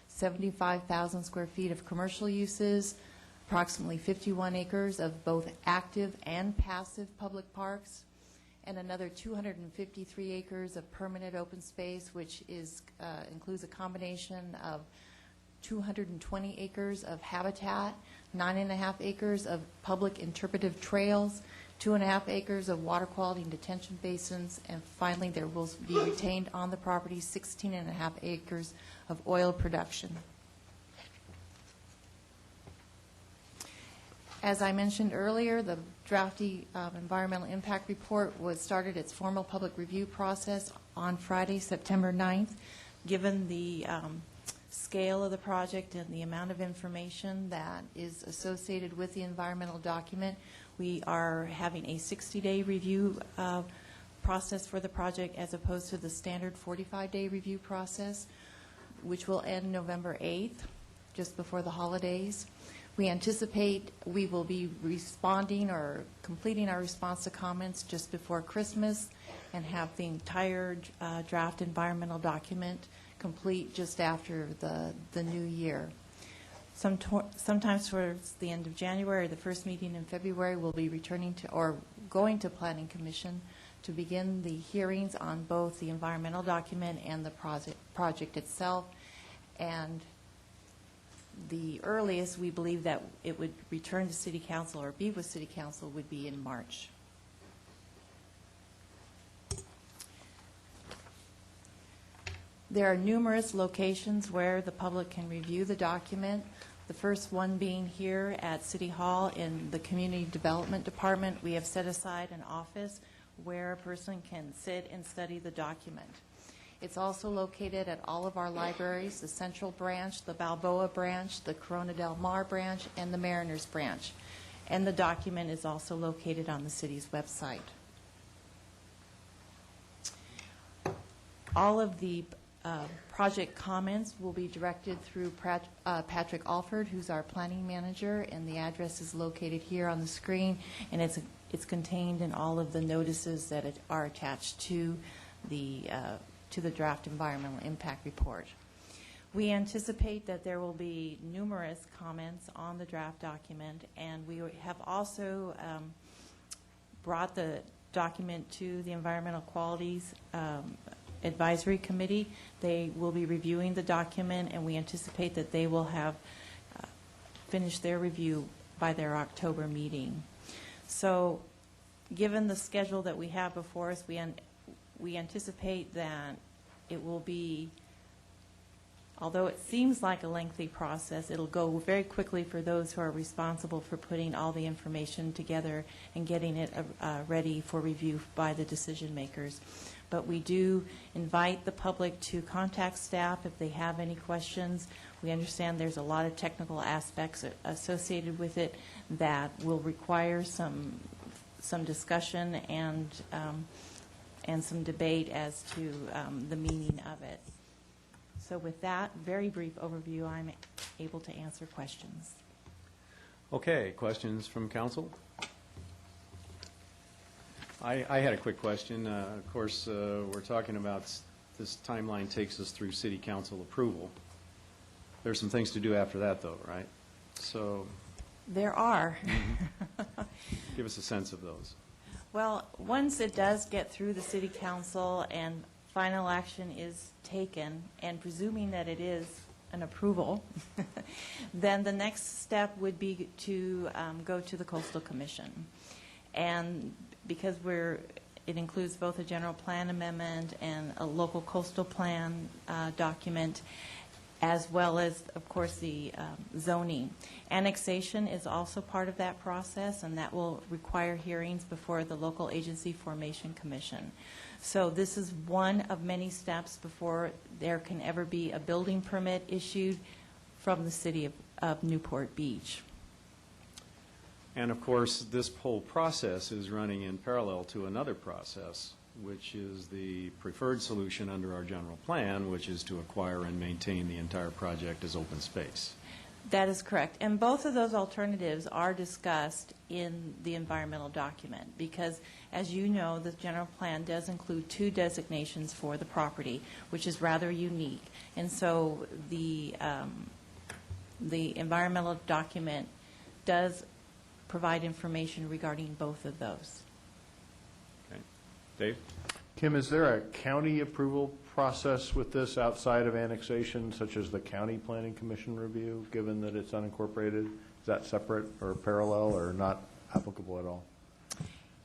P: 75,000 square feet of commercial uses, approximately 51 acres of both active and passive public parks, and another 253 acres of permanent open space, which includes a combination of 220 acres of habitat, 9.5 acres of public interpretive trails, 2.5 acres of water quality and detention basins, and finally there will be retained on the property 16.5 acres of oil production. As I mentioned earlier, the draft environmental impact report started its formal public review process on Friday, September 9th. Given the scale of the project and the amount of information that is associated with the environmental document, we are having a 60-day review process for the project as opposed to the standard 45-day review process, which will end November 8th, just before the holidays. We anticipate we will be responding or completing our response to comments just before Christmas and have the entire draft environmental document complete just after the new year. Sometimes towards the end of January, or the first meeting in February, we'll be returning to or going to Planning Commission to begin the hearings on both the environmental document and the project itself. And the earliest we believe that it would return to City Council or be with City Council would be in March. There are numerous locations where the public can review the document. The first one being here at City Hall in the Community Development Department. We have set aside an office where a person can sit and study the document. It's also located at all of our libraries, the Central Branch, the Balboa Branch, the Corona del Mar Branch, and the Mariners Branch. And the document is also located on the city's website. All of the project comments will be directed through Patrick Alford, who's our planning manager, and the address is located here on the screen, and it's contained in all of the notices that are attached to the draft environmental impact report. We anticipate that there will be numerous comments on the draft document, and we have also brought the document to the Environmental Qualities Advisory Committee. They will be reviewing the document, and we anticipate that they will have finished their review by their October meeting. So given the schedule that we have before us, we anticipate that it will be, although it seems like a lengthy process, it'll go very quickly for those who are responsible for putting all the information together and getting it ready for review by the decision makers. But we do invite the public to contact staff if they have any questions. We understand there's a lot of technical aspects associated with it that will require some discussion and some debate as to the meaning of it. So with that very brief overview, I'm able to answer questions.
B: Okay, questions from council? I had a quick question. Of course, we're talking about this timeline takes us through city council approval. There's some things to do after that, though, right? So
P: there are.
B: Give us a sense of those.
P: Well, once it does get through the city council and final action is taken, and presuming that it is an approval, then the next step would be to go to the Coastal Commission. And because it includes both a general plan amendment and a local coastal plan document, as well as, of course, the zoning. Annexation is also part of that process, and that will require hearings before the Local Agency Formation Commission. So this is one of many steps before there can ever be a building permit issued from the city of Newport Beach.
B: And of course, this whole process is running in parallel to another process, which is the preferred solution under our general plan, which is to acquire and maintain the entire project as open space.
P: That is correct. And both of those alternatives are discussed in the environmental document because, as you know, the general plan does include 2 designations for the property, which is rather unique. And so the environmental document does provide information regarding both of those.
B: Okay. Dave?
G: Kim, is there a county approval process with this outside of annexation, such as the county planning commission review, given that it's unincorporated? Is that separate or parallel or not applicable at all?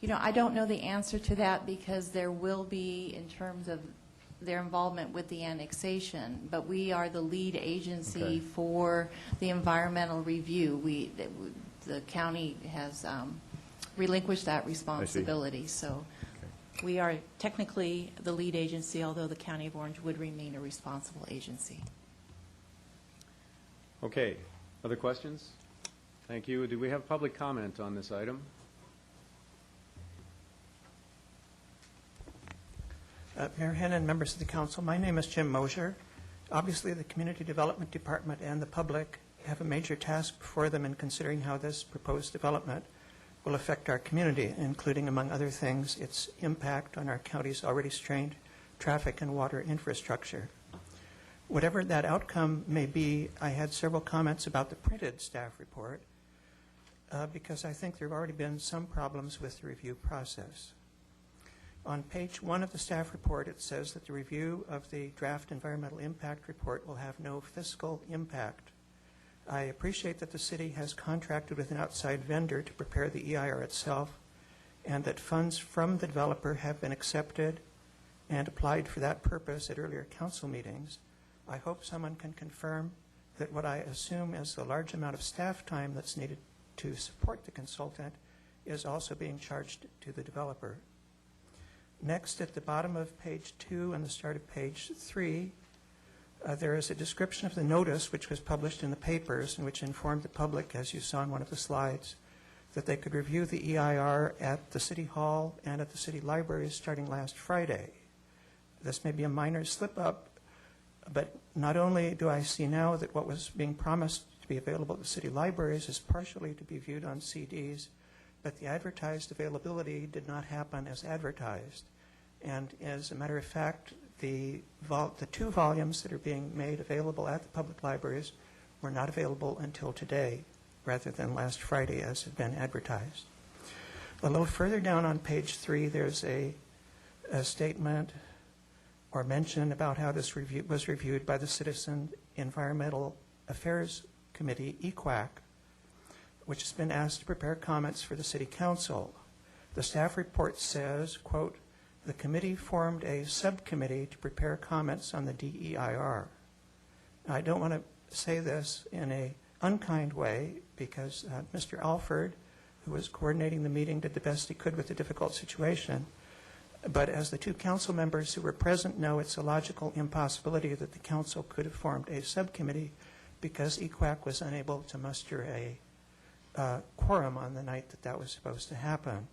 P: You know, I don't know the answer to that because there will be, in terms of their involvement with the annexation, but we are the lead agency for the environmental review. The county has relinquished that responsibility. So We are technically the lead agency, although the County of Orange would remain a responsible agency.
B: Okay. Other questions? Thank you. Do we have public comment on this item?
Q: Mayor Hennon, members of the council, my name is Jim Mosier. Obviously, the Community Development Department and the public have a major task before them in considering how this proposed development will affect our community, including, among other things, its impact on our county's already strained traffic and water infrastructure. Whatever that outcome may be, I had several comments about the printed staff report because I think there have already been some problems with the review process. On page 1 of the staff report, it says that the review of the draft environmental impact report will have no fiscal impact. I appreciate that the city has contracted with an outside vendor to prepare the EIR itself, and that funds from the developer have been accepted and applied for that purpose at earlier council meetings. I hope someone can confirm that what I assume is the large amount of staff time that's needed to support the consultant is also being charged to the developer. Next, at the bottom of page 2 and the start of page 3, there is a description of the notice which was published in the papers and which informed the public, as you saw in one of the slides, that they could review the EIR at the City Hall and at the City Libraries starting last Friday. This may be a minor slip-up, but not only do I see now that what was being promised to be available at the City Libraries is partially to be viewed on CDs, but the advertised availability did not happen as advertised. And as a matter of fact, the 2 volumes that are being made available at the public libraries were not available until today, rather than last Friday as had been advertised. A little further down on page 3, there's a statement or mention about how this was reviewed by the Citizen Environmental Affairs Committee, EQAC, which has been asked to prepare comments for the City Council. The staff report says, quote, the committee formed a subcommittee to prepare comments on the DEIR. Now, I don't want to say this in an unkind way because Mr. Alford, who was coordinating the meeting, did the best he could with the difficult situation. But as the 2 council members who were present know, it's a logical impossibility that the council could have formed a subcommittee because EQAC was unable to muster a quorum on the night that that was supposed to happen.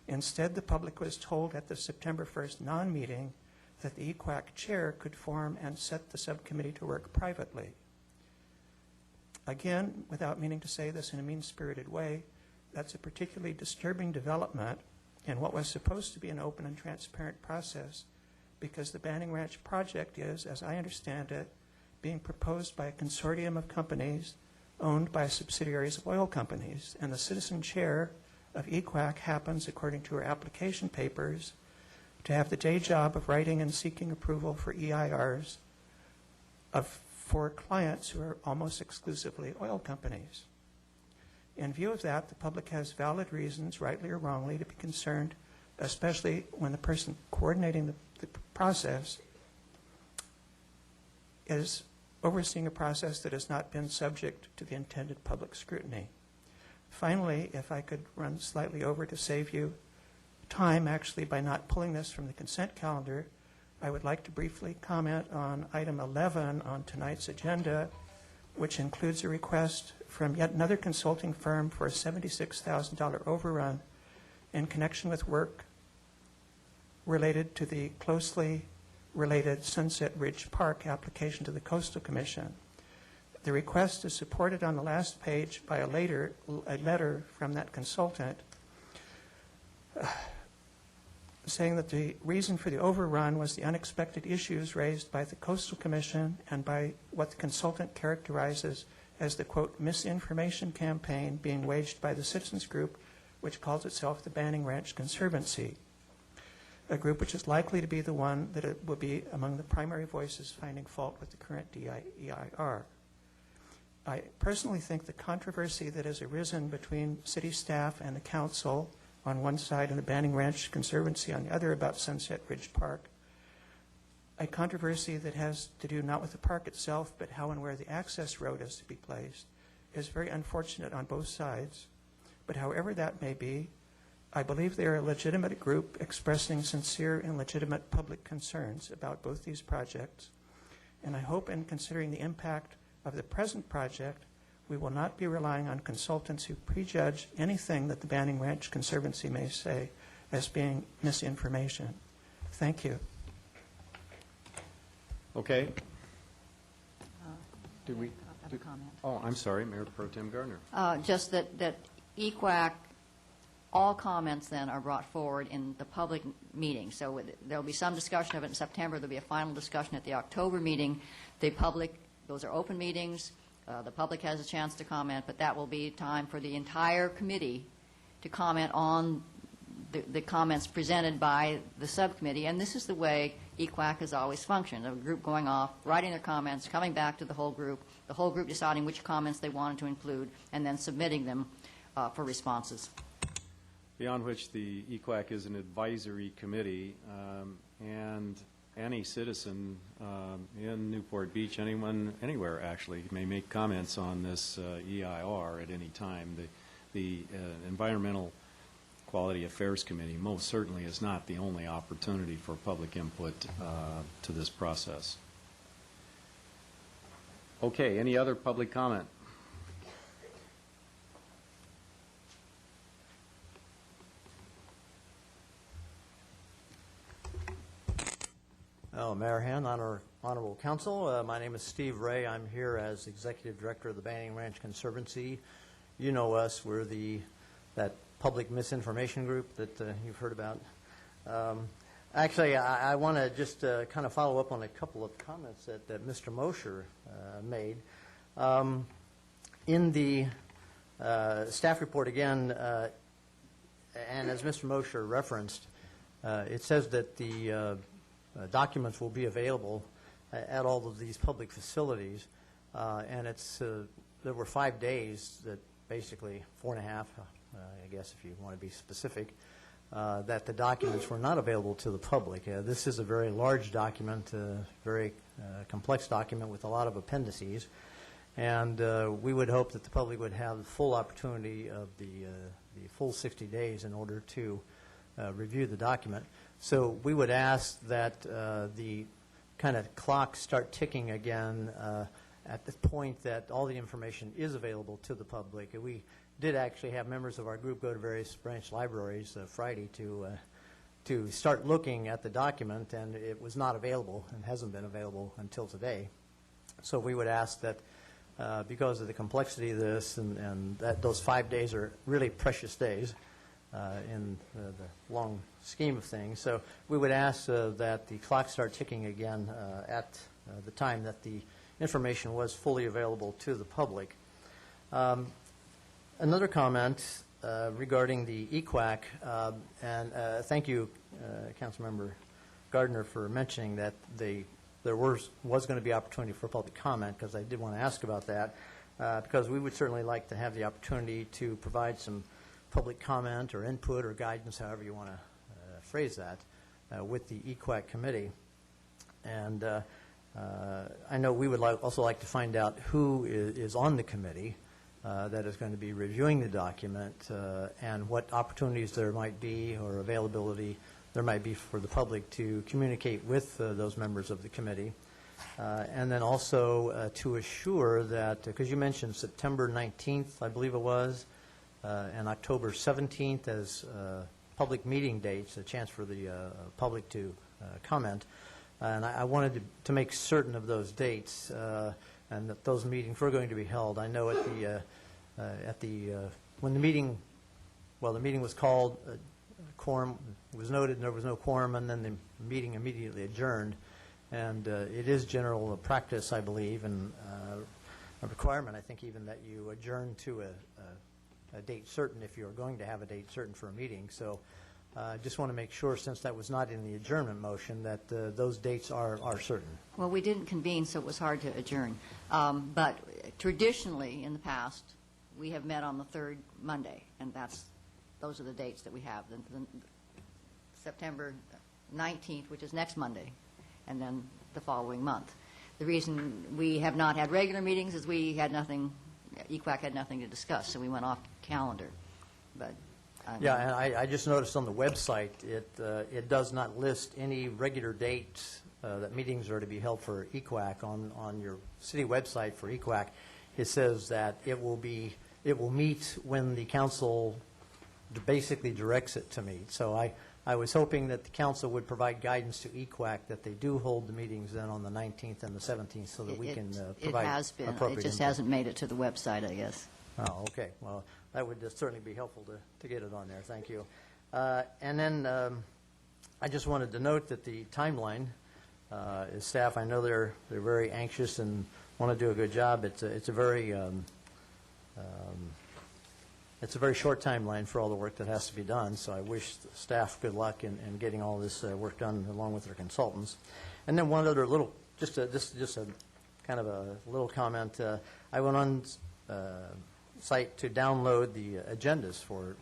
Q: Instead, the public was told at the September 1st non-meeting that the EQAC chair could form and set the subcommittee to work privately. Again, without meaning to say this in a mean-spirited way, that's a particularly disturbing development in what was supposed to be an open and transparent process because the Banning Ranch project is, as I understand it, being proposed by a consortium of companies owned by subsidiaries of oil companies, and the citizen chair of EQAC happens, according to her application papers, to have the day job of writing and seeking approval for EIRs for clients who are almost exclusively oil companies. In view of that, the public has valid reasons, rightly or wrongly, to be concerned, especially when the person coordinating the process is overseeing a process that has not been subject to the intended public scrutiny. Finally, if I could run slightly over to save you time, actually, by not pulling this from the consent calendar, I would like to briefly comment on item 11 on tonight's agenda, which includes a request from yet another consulting firm for a $76,000 overrun in connection with work related to the closely related Sunset Ridge Park application to the Coastal Commission. The request is supported on the last page by a letter from that consultant saying that the reason for the overrun was the unexpected issues raised by the Coastal Commission and by what the consultant characterizes as the, quote, misinformation campaign being waged by the citizens group, which calls itself the Banning Ranch Conservancy, a group which is likely to be the one that it will be among the primary voices finding fault with the current DEIR. I personally think the controversy that has arisen between city staff and the council on one side and the Banning Ranch Conservancy on the other about Sunset Ridge Park, a controversy that has to do not with the park itself but how and where the access road is to be placed, is very unfortunate on both sides. But however that may be, I believe they are a legitimate group expressing sincere and legitimate public concerns about both these projects, and I hope in considering the impact of the present project, we will not be relying on consultants who prejudge anything that the Banning Ranch Conservancy may say as being misinformation. Thank you.
B: Okay.
F: Did we have a comment?
B: Oh, I'm sorry, Mayor Pro Tem Gardner.
F: Just that EQAC, all comments then are brought forward in the public meeting. So there'll be some discussion of it in September. There'll be a final discussion at the October meeting. The public, those are open meetings. The public has a chance to comment, but that will be time for the entire committee to comment on the comments presented by the subcommittee. And this is the way EQAC has always functioned, a group going off, writing their comments, coming back to the whole group deciding which comments they wanted to include, and then submitting them for responses.
B: Beyond which, the EQAC is an advisory committee, and any citizen in Newport Beach, anyone, anywhere actually, may make comments on this EIR at any time. The Environmental Quality Affairs Committee most certainly is not the only opportunity for public input to this process. Okay, any other public comment?
R: Mayor Hand, Honorable Council, my name is Steve Ray. I'm here as Executive Director of the Banning Ranch Conservancy. You know us. We're that public misinformation group that you've heard about. Actually, I want to just kind of follow up on a couple of comments that Mr. Mosher made. In the staff report, again, and as Mr. Mosher referenced, it says that the documents will be available at all of these public facilities, and there were 5 days that basically 4.5, I guess if you want to be specific, that the documents were not available to the public. This is a very large document, very complex document with a lot of appendices, and we would hope that the public would have the full opportunity of the full 60 days in order to review the document. So we would ask that the kind of clock start ticking again at the point that all the information is available to the public. We did actually have members of our group go to various branch libraries Friday to start looking at the document, and it was not available and hasn't been available until today. So we would ask that because of the complexity of this and that those 5 days are really precious days in the long scheme of things. So we would ask that the clock start ticking again at the time that the information was fully available to the public. Another comment regarding the EQAC, and thank you, Councilmember Gardner, for mentioning that there was going to be opportunity for public comment, because I did want to ask about that, because we would certainly like to have the opportunity to provide some public comment or input or guidance, however you want to phrase that, with the EQAC committee. And I know we would also like to find out who is on the committee that is going to be reviewing the document and what opportunities there might be or availability there might be for the public to communicate with those members of the committee. And then also to assure that, because you mentioned September 19th, I believe it was, and October 17th as public meeting dates, a chance for the public to comment. And I wanted to make certain of those dates and that those meetings were going to be held. I know when the meeting was called, quorum was noted and there was no quorum, and then the meeting immediately adjourned. And it is general practice, I believe, and a requirement, I think, even that you adjourn to a date certain if you're going to have a date certain for a meeting. So I just want to make sure, since that was not in the adjournment motion, that those dates are certain.
F: Well, we didn't convene, so it was hard to adjourn. But traditionally, in the past, we have met on the third Monday, and those are the dates that we have. The September 19th, which is next Monday, and then the following month. The reason we have not had regular meetings is we had nothing, EQAC had nothing to discuss, so we went off calendar. But
R: Yeah, and I just noticed on the website, it does not list any regular dates that meetings are to be held for EQAC. On your city website for EQAC, it says that it will meet when the council basically directs it to meet. So I was hoping that the council would provide guidance to EQAC that they do hold the meetings then on the 19th and the 17th so that we can provide
F: It has been.
R: appropriate
F: It just
R: input.
F: hasn't made it to the website, I guess.
R: Oh, okay. Well, that would certainly be helpful to get it on there. Thank you. And then I just wanted to note that the timeline, is staff, I know they're very anxious and want to do a good job. It's a very short timeline for all the work that has to be done, so I wish the staff good luck in getting all this work done along with their consultants. And then one other little, just a kind of a little comment. I went on site to download the agendas for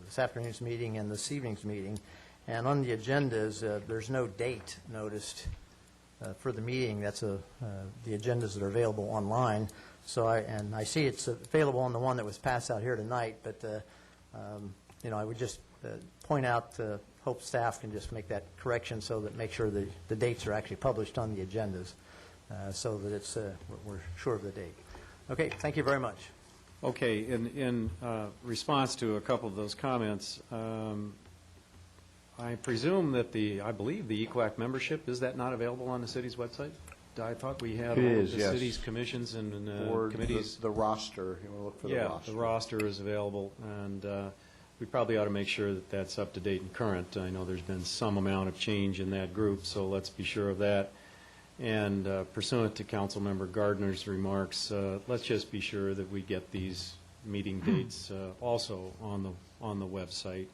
R: this afternoon's meeting and this evening's meeting, and on the agendas, there's no date noticed for the meeting. That's the agendas that are available online. So I see it's available on the one that was passed out here tonight, but I would just point out, hope staff can just make that correction so that make sure the dates are actually published on the agendas, so that it's we're sure of the date. Okay, thank you very much.
B: Okay, in response to a couple of those comments, I presume that I believe the EQAC membership, is that not available on the city's website? I thought we had
G: It
B: all
G: is,
B: of the
G: yes.
B: city's commissions and
G: Or
B: committees.
G: the roster, you want to look for the roster.
B: Yeah, the roster is available, and we probably ought to make sure that that's up to date and current. I know there's been some amount of change in that group, so let's be sure of that. And pursuant to Councilmember Gardner's remarks, let's just be sure that we get these meeting dates also on the website.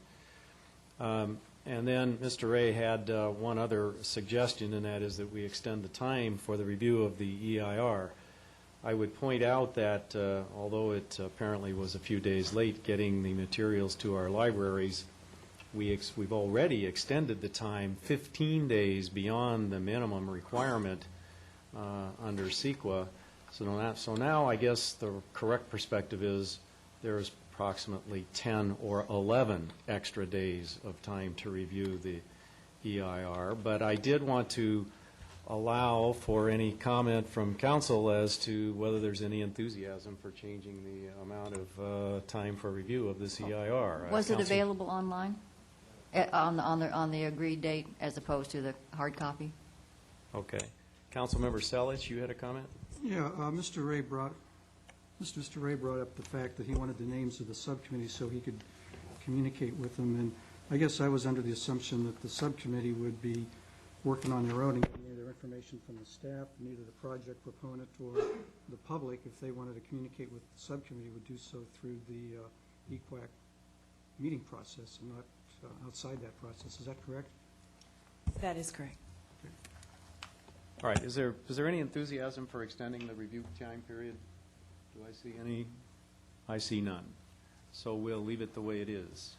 B: And then Mr. Ray had one other suggestion, and that is that we extend the time for the review of the EIR. I would point out that although it apparently was a few days late getting the materials to our libraries, we've already extended the time 15 days beyond the minimum requirement under CEQA. So now I guess the correct perspective is there's approximately 10 or 11 extra days of time to review the EIR. But I did want to allow for any comment from council as to whether there's any enthusiasm for changing the amount of time for review of this EIR.
F: Was it
B: Council-
F: available online on the agreed date as opposed to the hard copy?
B: Okay. Councilmember Selich, you had a comment?
M: Yeah, Mr. Ray brought up the fact that he wanted the names of the subcommittees so he could communicate with them, and I guess I was under the assumption that the subcommittee would be working on their own and getting their information from the staff, and either the project proponent or the public, if they wanted to communicate with the subcommittee, would do so through the EQAC meeting process and not outside that process. Is that correct?
P: That is correct.
B: All right. Is there any enthusiasm for extending the review time period? Do I see any? I see none. So we'll leave it the way it is.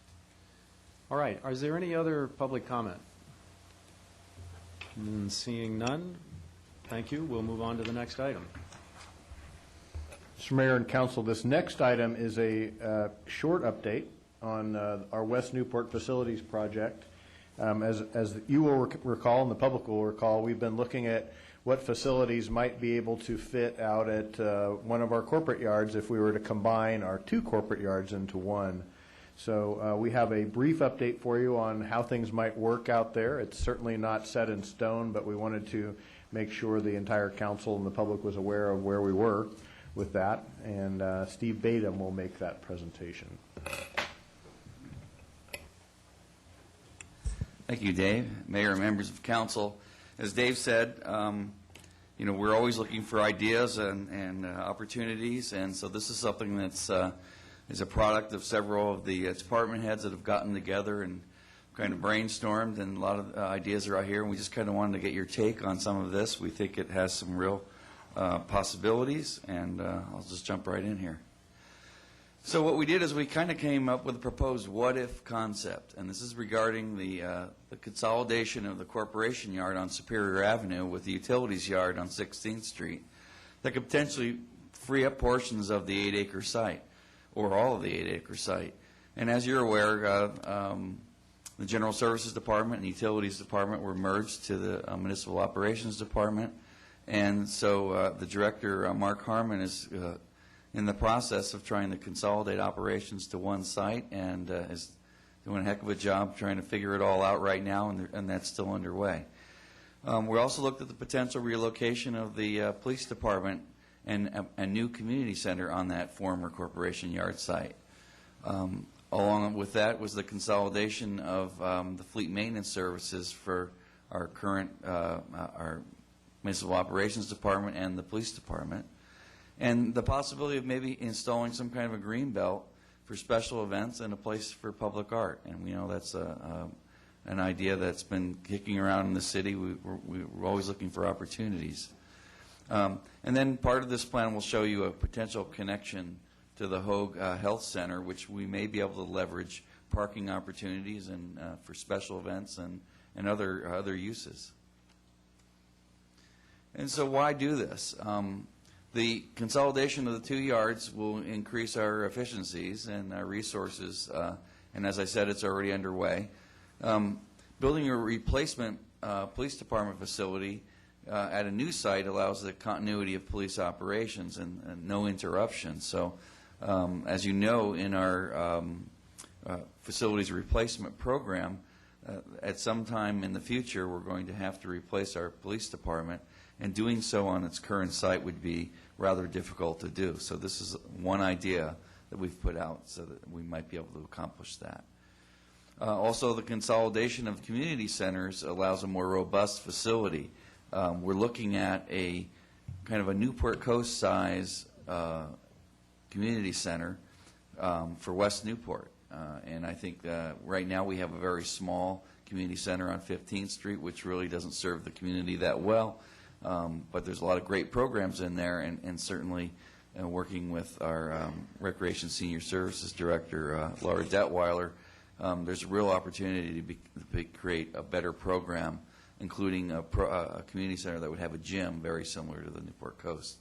B: All right. Is there any other public comment? Seeing none, thank you. We'll move on to the next item.
G: Mr. Mayor and Council, this next item is a short update on our West Newport Facilities Project. As you will recall and the public will recall, we've been looking at what facilities might be able to fit out at one of our corporate yards if we were to combine our two corporate yards into one. So we have a brief update for you on how things might work out there. It's certainly not set in stone, but we wanted to make sure the entire council and the public was aware of where we were with that. And Steve Badum will make that presentation.
D: Thank you, Dave. Mayor and members of council. As Dave said, we're always looking for ideas and opportunities, and so this is something that's is a product of several of the department heads that have gotten together and kind of brainstormed, and a lot of ideas are out here, and we just kind of wanted to get your take on some of this. We think it has some real possibilities, and I'll just jump right in here. So what we did is we kind of came up with a proposed what-if concept, and this is regarding the consolidation of the corporation yard on Superior Avenue with the utilities yard on 16th Street that could potentially free up portions of the 8-acre site, or all of the 8-acre site. And as you're aware, the General Services Department and Utilities Department were merged to the Municipal Operations Department. And so the Director, Mark Harmon, is in the process of trying to consolidate operations to one site and is doing a heck of a job trying to figure it all out right now, and that's still underway. We also looked at the potential relocation of the Police Department and a new community center on that former Corporation Yard site. Along with that was the consolidation of the fleet maintenance services for our current our Municipal Operations Department and the Police Department, and the possibility of maybe installing some kind of a green belt for special events and a place for public art. And we know that's an idea that's been kicking around in the city. We're always looking for opportunities. And then part of this plan will show you a potential connection to the Hoag Health Center, which we may be able to leverage parking opportunities and for special events and other uses. And so why do this? The consolidation of the 2 yards will increase our efficiencies and our resources, and as I said, it's already underway. Building a replacement police department facility at a new site allows the continuity of police operations and no interruption. So as you know, in our facilities replacement program, at some time in the future, we're going to have to replace our police department, and doing so on its current site would be rather difficult to do. So this is one idea that we've put out so that we might be able to accomplish that. Also, the consolidation of community centers allows a more robust facility. We're looking at a kind of a Newport Coast size community center for West Newport. And I think right now we have a very small community center on 15th Street, which really doesn't serve the community that well. But there's a lot of great programs in there, and certainly working with our Recreation Senior Services Director, Laura Detweiler, there's a real opportunity to create a better program, including a community center that would have a gym very similar to the Newport Coast.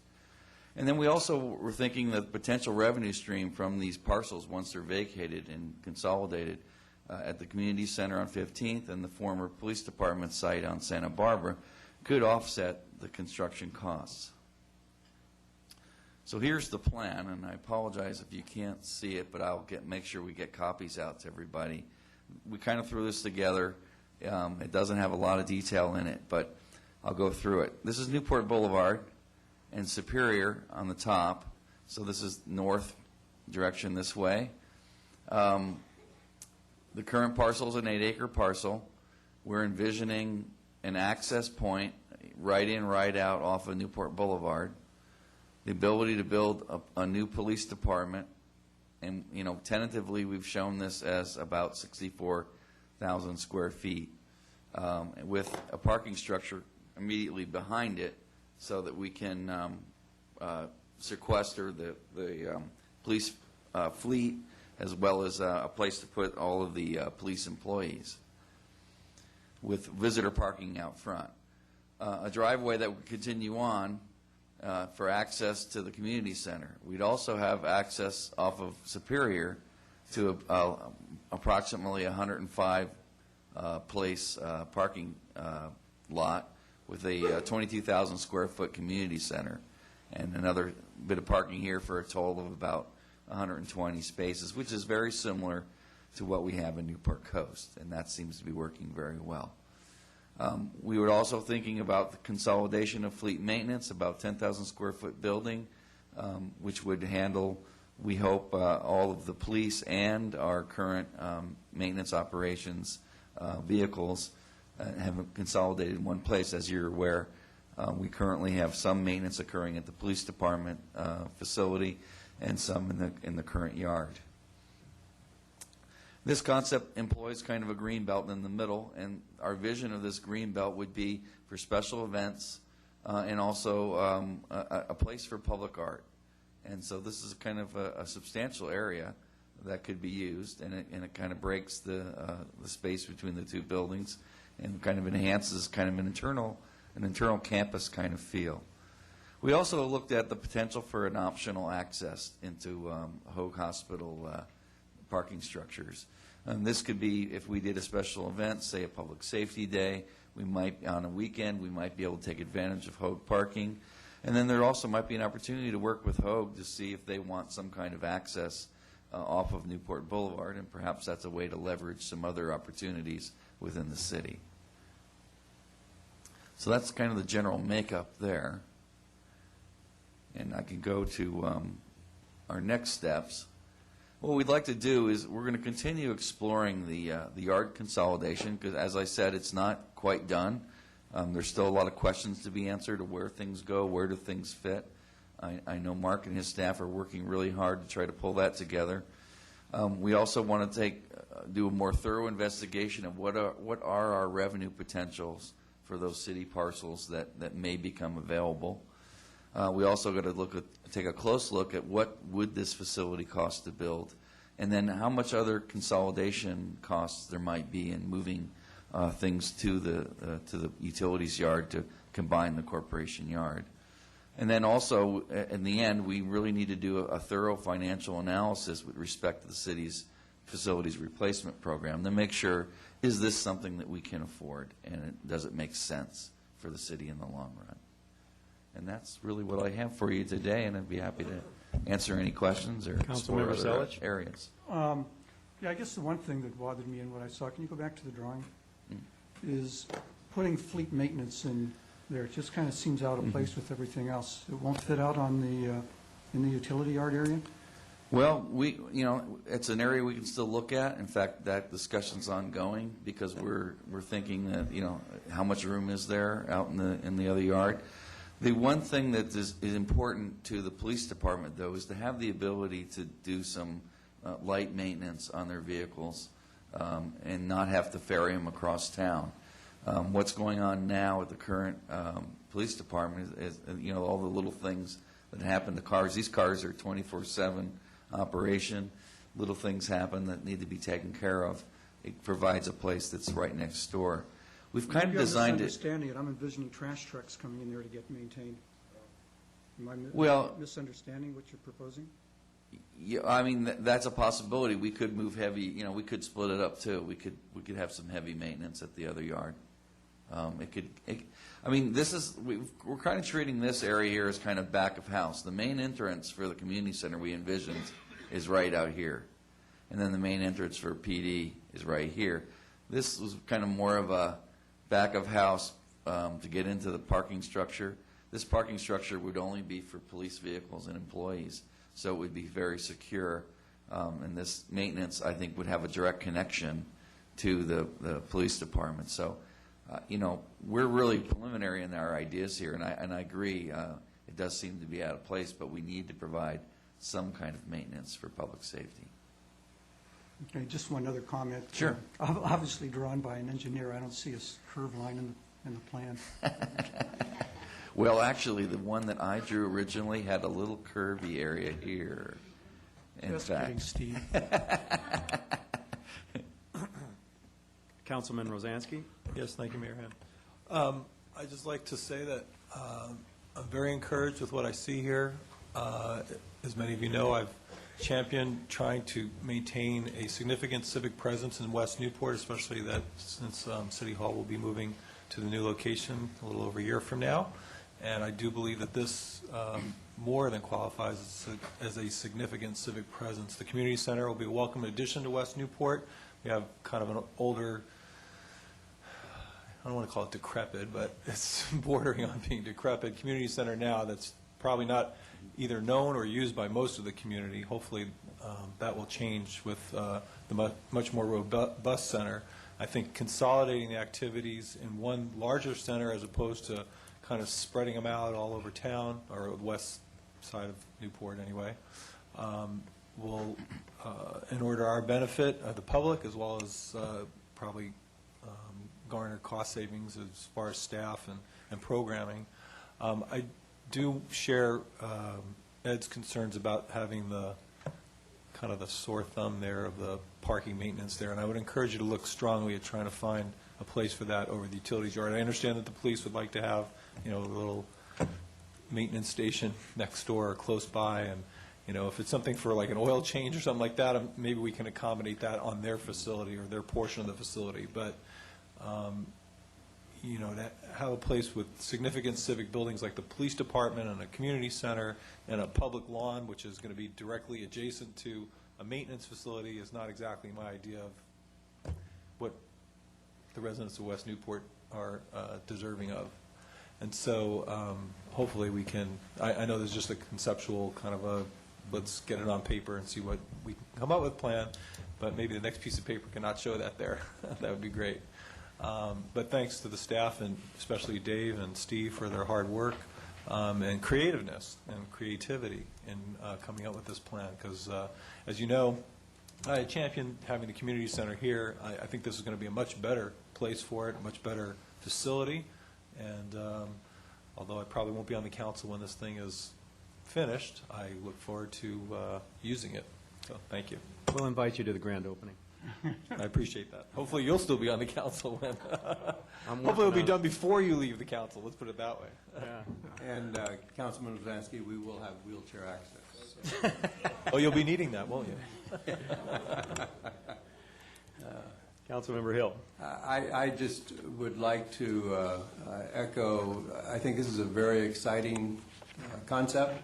D: And then we also were thinking that the potential revenue stream from these parcels, once they're vacated and consolidated at the community center on 15th and the former police department site on Santa Barbara, could offset the construction costs. So here's the plan, and I apologize if you can't see it, but I'll make sure we get copies out to everybody. We kind of threw this together. It doesn't have a lot of detail in it, but I'll go through it. This is Newport Boulevard and Superior on the top. So this is north direction this way. The current parcel is an 8-acre parcel. We're envisioning an access point right in, right out off of Newport Boulevard. The ability to build a new police department, and tentatively we've shown this as about 64,000 square feet, with a parking structure immediately behind it, so that we can sequester the police fleet, as well as a place to put all of the police employees, with visitor parking out front. A driveway that would continue on for access to the community center. We'd also have access off of Superior to approximately 105 place parking lot with a 22,000 square foot community center, and another bit of parking here for a total of about 120 spaces, which is very similar to what we have in Newport Coast, and that seems to be working very well. We were also thinking about the consolidation of fleet maintenance, about 10,000 square foot building, which would handle, we hope, all of the police and our current maintenance operations vehicles, have consolidated in one place. As you're aware, we currently have some maintenance occurring at the police department facility and some in the current yard. This concept employs kind of a green belt in the middle, and our vision of this green belt would be for special events and also a place for public art. And so this is kind of a substantial area that could be used, and it kind of breaks the space between the two buildings and kind of enhances kind of an internal campus kind of feel. We also looked at the potential for an optional access into Hoag Hospital parking structures. And this could be, if we did a special event, say a public safety day, we might, on a weekend, we might be able to take advantage of Hogue parking. And then there also might be an opportunity to work with Hogue to see if they want some kind of access off of Newport Boulevard, and perhaps that's a way to leverage some other opportunities within the city. So that's kind of the general makeup there. And I can go to our next steps. What we'd like to do is we're going to continue exploring the yard consolidation, because, as I said, it's not quite done. There's still a lot of questions to be answered of where things go, where do things fit. I know Mark and his staff are working really hard to try to pull that together. We also want to do a more thorough investigation of what are our revenue potentials for those city parcels that may become available. We also got to take a close look at what would this facility cost to build, and then how much other consolidation costs there might be in moving things to the utilities yard to combine the corporation yard. And then also, in the end, we really need to do a thorough financial analysis with respect to the city's facilities replacement program to make sure, is this something that we can afford, and does it make sense for the city in the long run? And that's really what I have for you today, and I'd be happy to answer any questions or explore other areas.
M: Yeah, I guess the one thing that bothered me in what I saw, can you go back to the drawing, is putting fleet maintenance in there. It just kind of seems out of place with everything else. It won't fit out on the in the utility yard area?
D: Well, it's an area we can still look at. In fact, that discussion's ongoing because we're thinking that, how much room is there out in the other yard. The one thing that is important to the police department, though, is to have the ability to do some light maintenance on their vehicles and not have to ferry them across town. What's going on now with the current police department is all the little things that happen to cars. These cars are 24/7 operation. Little things happen that need to be taken care of. It provides a place that's right next door. We've kind of designed it.
M: I'm envisioning trash trucks coming in there to get maintained. Am I misunderstanding what you're proposing?
D: Yeah, I mean, that's a possibility. We could move heavy, we could split it up too. We could have some heavy maintenance at the other yard. We're kind of treating this area here as kind of back of house. The main entrance for the community center we envisioned is right out here. And then the main entrance for PD is right here. This was kind of more of a back of house to get into the parking structure. This parking structure would only be for police vehicles and employees, so it would be very secure. And this maintenance, I think, would have a direct connection to the police department. So, we're really preliminary in our ideas here, and I agree. It does seem to be out of place, but we need to provide some kind of maintenance for public safety.
M: Okay, just one other comment.
D: Sure.
M: Obviously drawn by an engineer, I don't see a curved line in the plan.
D: Well, actually, the one that I drew originally had a little curvy area here.
M: Just kidding, Steve.
B: Councilman Rosansky?
S: Yes, thank you, Mayor Hand. I'd just like to say that I'm very encouraged with what I see here. As many of you know, I've championed trying to maintain a significant civic presence in West Newport, especially that since City Hall will be moving to the new location a little over a year from now. And I do believe that this more than qualifies as a significant civic presence. The community center will be a welcome addition to West Newport. We have kind of an older, I don't want to call it decrepit, but it's bordering on being decrepit community center now that's probably not either known or used by most of the community. Hopefully that will change with the much more robust center. I think consolidating the activities in one larger center as opposed to kind of spreading them out all over town, or the west side of Newport anyway, will, in order our benefit of the public, as well as probably garner cost savings as far as staff and programming. I do share Ed's concerns about having the kind of the sore thumb there of the parking maintenance there, and I would encourage you to look strongly at trying to find a place for that over the utilities yard. I understand that the police would like to have, a little maintenance station next door or close by, and if it's something for like an oil change or something like that, maybe we can accommodate that on their facility or their portion of the facility. But, to have a place with significant civic buildings like the police department and a community center and a public lawn, which is going to be directly adjacent to a maintenance facility, is not exactly my idea of what the residents of West Newport are deserving of. And so hopefully we can, I know there's just a conceptual kind of a, let's get it on paper and see what we can come up with plan, but maybe the next piece of paper cannot show that there. That would be great. But thanks to the staff, and especially Dave and Steve, for their hard work and creativeness and creativity in coming up with this plan. Because, as you know, I championed having the community center here. I think this is going to be a much better place for it, a much better facility. And although I probably won't be on the council when this thing is finished, I look forward to using it. So thank you.
B: We'll invite you to the grand opening.
S: I appreciate that. Hopefully you'll still be on the council when.
B: I'm
S: Hopefully it'll be
B: working on
S: done before you leave the council. Let's put it that way.
B: Yeah.
E: And Councilman Rosansky, we will have wheelchair access.
S: Oh, you'll be needing that, won't you?
B: Councilmember Hill.
E: I just would like to echo, I think this is a very exciting concept.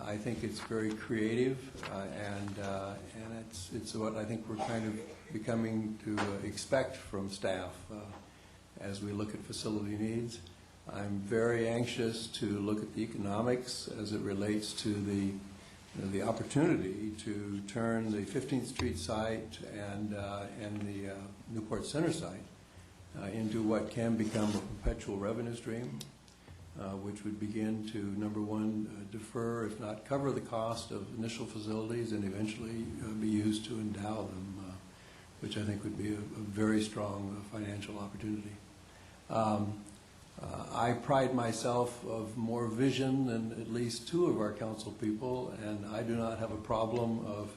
E: I think it's very creative, and it's what I think we're kind of becoming to expect from staff as we look at facility needs. I'm very anxious to look at the economics as it relates to the opportunity to turn the 15th Street site and the Newport Center site into what can become a perpetual revenue stream, which would begin to, number one, defer, if not cover, the cost of initial facilities and eventually be used to endow them, which I think would be a very strong financial opportunity. I pride myself of more vision than at least two of our council people, and I do not have a problem of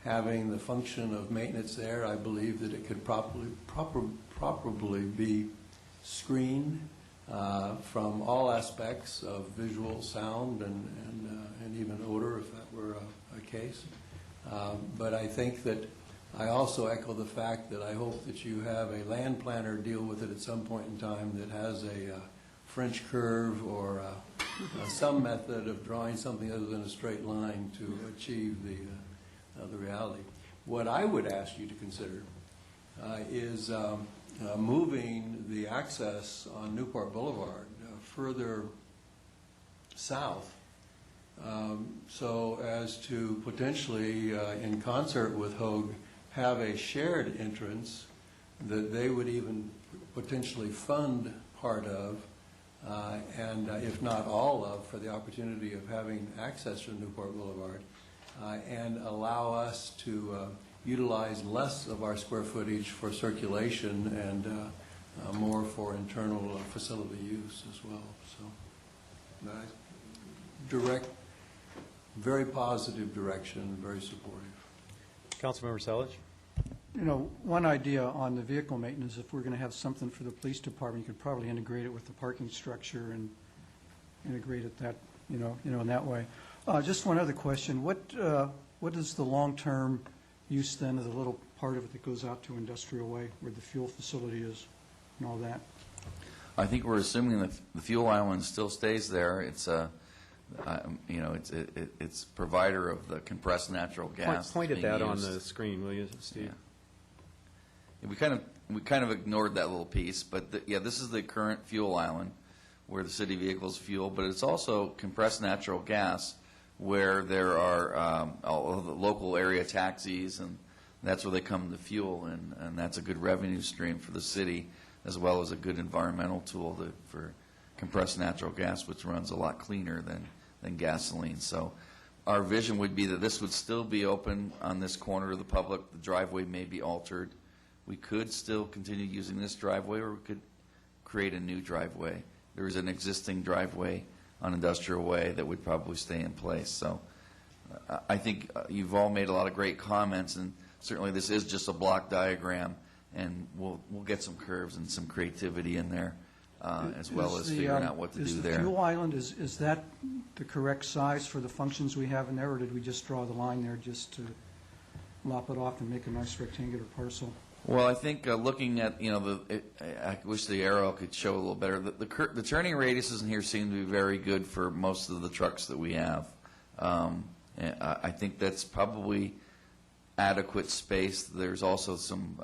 E: having the function of maintenance there. I believe that it could properly be screened from all aspects of visual, sound, and even odor, if that were a case. But I think that I also echo the fact that I hope that you have a land planner deal with it at some point in time that has a French curve or some method of drawing something other than a straight line to achieve the reality. What I would ask you to consider is moving the access on Newport Boulevard further south so as to potentially, in concert with Hoag, have a shared entrance that they would even potentially fund part of, and if not all of, for the opportunity of having access to Newport Boulevard, and allow us to utilize less of our square footage for circulation and more for internal facility use as well. So, direct, very positive direction, very supportive.
B: Councilmember Selledge.
M: One idea on the vehicle maintenance, if we're going to have something for the police department, you could probably integrate it with the parking structure and integrate it that, in that way. Just one other question. What is the long-term use then of the little part of it that goes out to Industrial Way where the fuel facility is and all that?
D: I think we're assuming that the fuel island still stays there. It's it's provider of the compressed natural gas.
B: Point at that on the screen, will you, Steve?
D: Yeah. We kind of ignored that little piece, but this is the current fuel island where the city vehicles fuel, but it's also compressed natural gas where there are all the local area taxis, and that's where they come to fuel, and that's a good revenue stream for the city, as well as a good environmental tool for compressed natural gas, which runs a lot cleaner than gasoline. So our vision would be that this would still be open on this corner to the public. The driveway may be altered. We could still continue using this driveway, or we could create a new driveway. There is an existing driveway on Industrial Way that would probably stay in place. So I think you've all made a lot of great comments, and certainly this is just a block diagram, and we'll get some curves and some creativity in there. as well as
M: Is the,
D: figuring out what to do
M: Is the
D: there.
M: fuel island, is that the correct size for the functions we have in there, or did we just draw the line there just to lop it off and make a nice rectangular parcel?
D: Well, I think looking at, I wish the arrow could show a little better. The turning radiuses in here seem to be very good for most of the trucks that we have. And I think that's probably adequate space. There's also some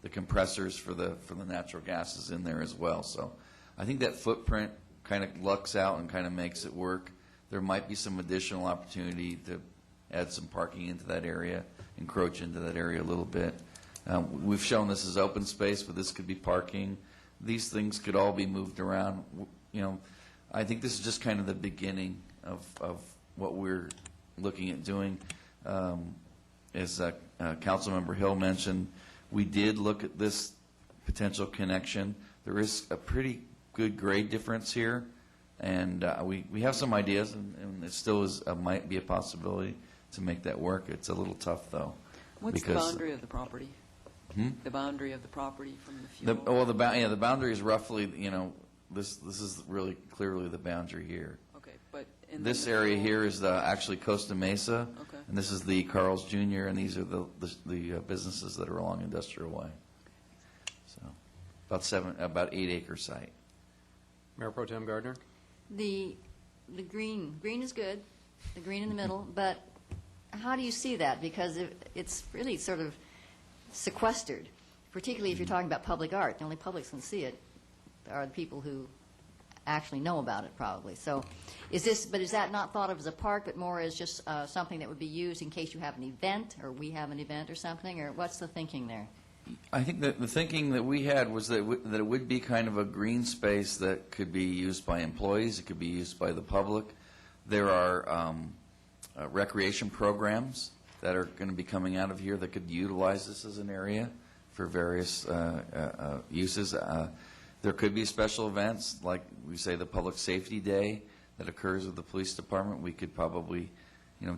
D: the compressors for the natural gases in there as well. So I think that footprint kind of lucks out and kind of makes it work. There might be some additional opportunity to add some parking into that area, encroach into that area a little bit. We've shown this as open space, but this could be parking. These things could all be moved around. I think this is just kind of the beginning of what we're looking at doing. As Councilmember Hill mentioned, we did look at this potential connection. There is a pretty good grade difference here, and we have some ideas, and it still might be a possibility to make that work. It's a little tough, though.
C: What's the boundary of the property? The boundary of the property from the fuel?
D: The boundary is roughly, this is really clearly the boundary here.
C: Okay, but
D: This area here is actually Costa Mesa,
C: Okay.
D: and this is the Carl's Jr., and these are the businesses that are along Industrial Way. So about 8-acre site.
B: Mayor Pro Tem Gardner?
F: The green is good, the green in the middle, but how do you see that? Because it's really sort of sequestered, particularly if you're talking about public art. The only publics can see it are the people who actually know about it, probably. So is that not thought of as a park, but more as just something that would be used in case you have an event, or we have an event or something, or what's the thinking there?
D: I think that the thinking that we had was that it would be kind of a green space that could be used by employees, it could be used by the public. There are recreation programs that are going to be coming out of here that could utilize this as an area for various uses. There could be special events, like we say the Public Safety Day that occurs with the police department. We could probably,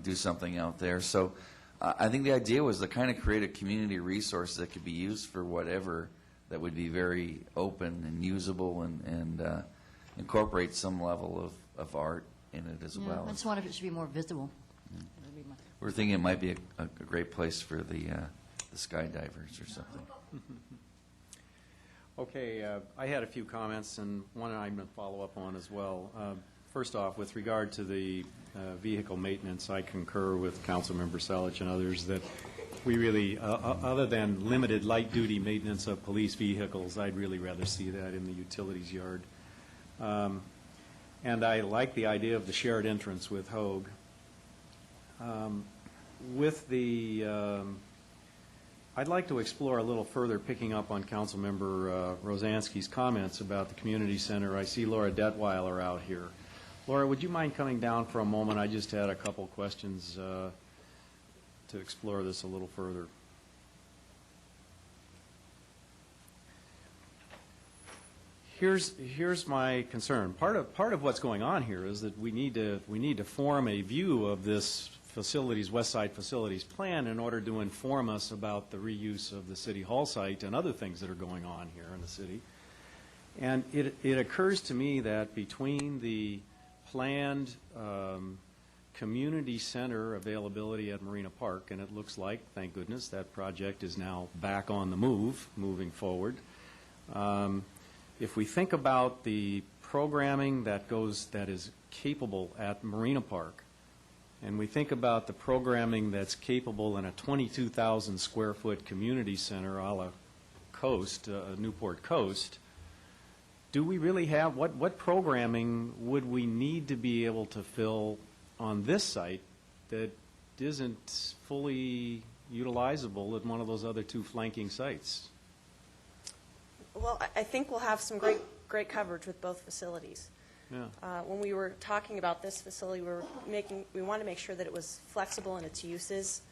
D: do something out there. So I think the idea was to kind of create a community resource that could be used for whatever, that would be very open and usable and incorporate some level of art in it as well.
F: I just wonder if it should be more visible.
D: We're thinking it might be a great place for the skydivers or something.
B: Okay, I had a few comments, and one I'm going to follow up on as well. First off, with regard to the vehicle maintenance, I concur with Councilmember Selich and others that we really, other than limited light-duty maintenance of police vehicles, I'd really rather see that in the utilities yard. And I like the idea of the shared entrance with Hogue. I'd like to explore a little further, picking up on Councilmember Rosansky's comments about the community center. I see Laura Detweiler out here. Laura, would you mind coming down for a moment? I just had a couple questions to explore this a little further. Here's my concern. Part of what's going on here is that we need to form a view of this West Side facilities plan in order to inform us about the reuse of the City Hall site and other things that are going on here in the city. And it occurs to me that between the planned community center availability at Marina Park, and it looks like, thank goodness, that project is now back on the moving forward. If we think about the programming that is capable at Marina Park, and we think about the programming that's capable in a 22,000 square foot community center a la Coast, Newport Coast, do we really have, what programming would we need to be able to fill on this site that isn't fully utilizable at one of those other two flanking sites?
T: Well, I think we'll have some great coverage with both facilities.
B: Yeah.
T: When we were talking about this facility, we wanted to make sure that it was flexible in its uses,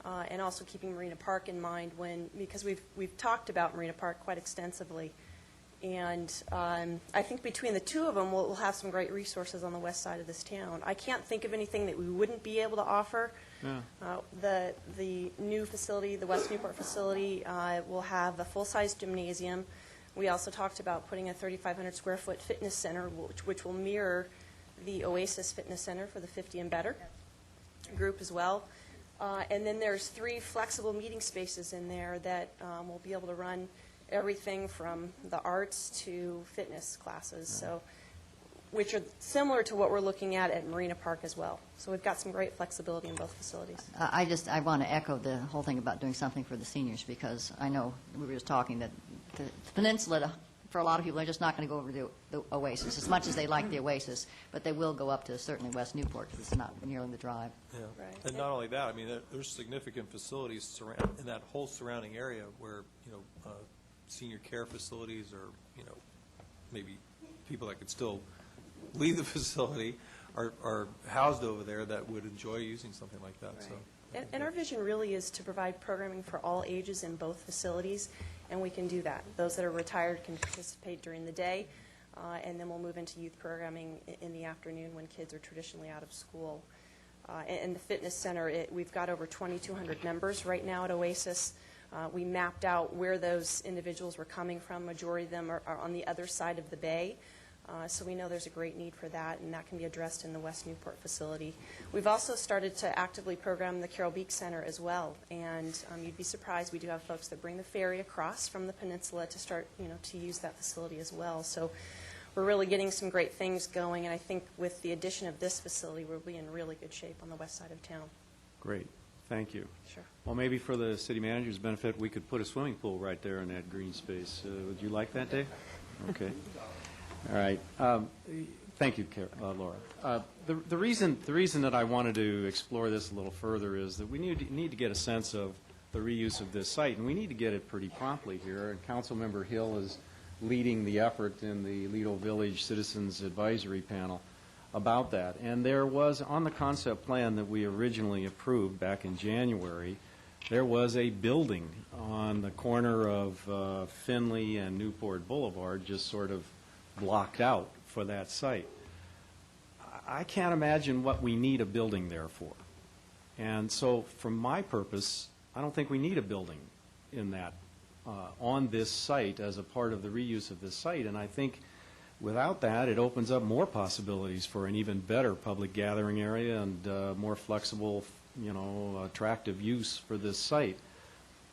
T: and also keeping Marina Park in mind because we've talked about Marina Park quite extensively, and I think between the two of them, we'll have some great resources on the west side of this town. I can't think of anything that we wouldn't be able to offer.
B: Yeah.
T: The new facility, the West Newport facility, will have a full-size gymnasium. We also talked about putting a 3,500 square foot fitness center, which will mirror the Oasis Fitness Center for the 50 and better group as well. And then there's 3 flexible meeting spaces in there that will be able to run everything from the arts to fitness classes, so which are similar to what we're looking at Marina Park as well. So we've got some great flexibility in both facilities.
F: I want to echo the whole thing about doing something for the seniors, because I know we were just talking that the peninsula, for a lot of people, they're just not going to go over the Oasis, as much as they like the Oasis, but they will go up to certainly West Newport, because it's not nearly the drive.
S: Yeah.
T: Right.
S: And not only that, I mean, there's significant facilities in that whole surrounding area where, senior care facilities or, maybe people that could still leave the facility are housed over there that would enjoy using something like that.
T: Right.
S: So.
T: And our vision really is to provide programming for all ages in both facilities, and we can do that. Those that are retired can participate during the day, and then we'll move into youth programming in the afternoon when kids are traditionally out of school. And the fitness center, we've got over 2,200 members right now at Oasis. We mapped out where those individuals were coming from. Majority of them are on the other side of the bay. So we know there's a great need for that, and that can be addressed in the West Newport facility. We've also started to actively program the Carol Beek Center as well, and you'd be surprised, we do have folks that bring the ferry across from the peninsula to start, to use that facility as well. So we're really getting some great things going, and I think with the addition of this facility, we'll be in really good shape on the west side of town.
B: Great, thank you.
T: Sure.
B: Well, maybe for the city manager's benefit, we could put a swimming pool right there in that green space. Would you like that, Dave? Okay. All right. Thank you, Laura. The reason that I wanted to explore this a little further is that we need to get a sense of the reuse of this site, and we need to get it pretty promptly here. And Councilmember Hill is leading the effort in the Lido Village Citizens Advisory Panel about that. And there was, on the concept plan that we originally approved back in January, there was a building on the corner of Finley and Newport Boulevard just sort of blocked out for that site. I can't imagine what we need a building there for. And so from my purpose, I don't think we need a building in that, on this site as a part of the reuse of this site. And I think without that, it opens up more possibilities for an even better public gathering area and more flexible, attractive use for this site.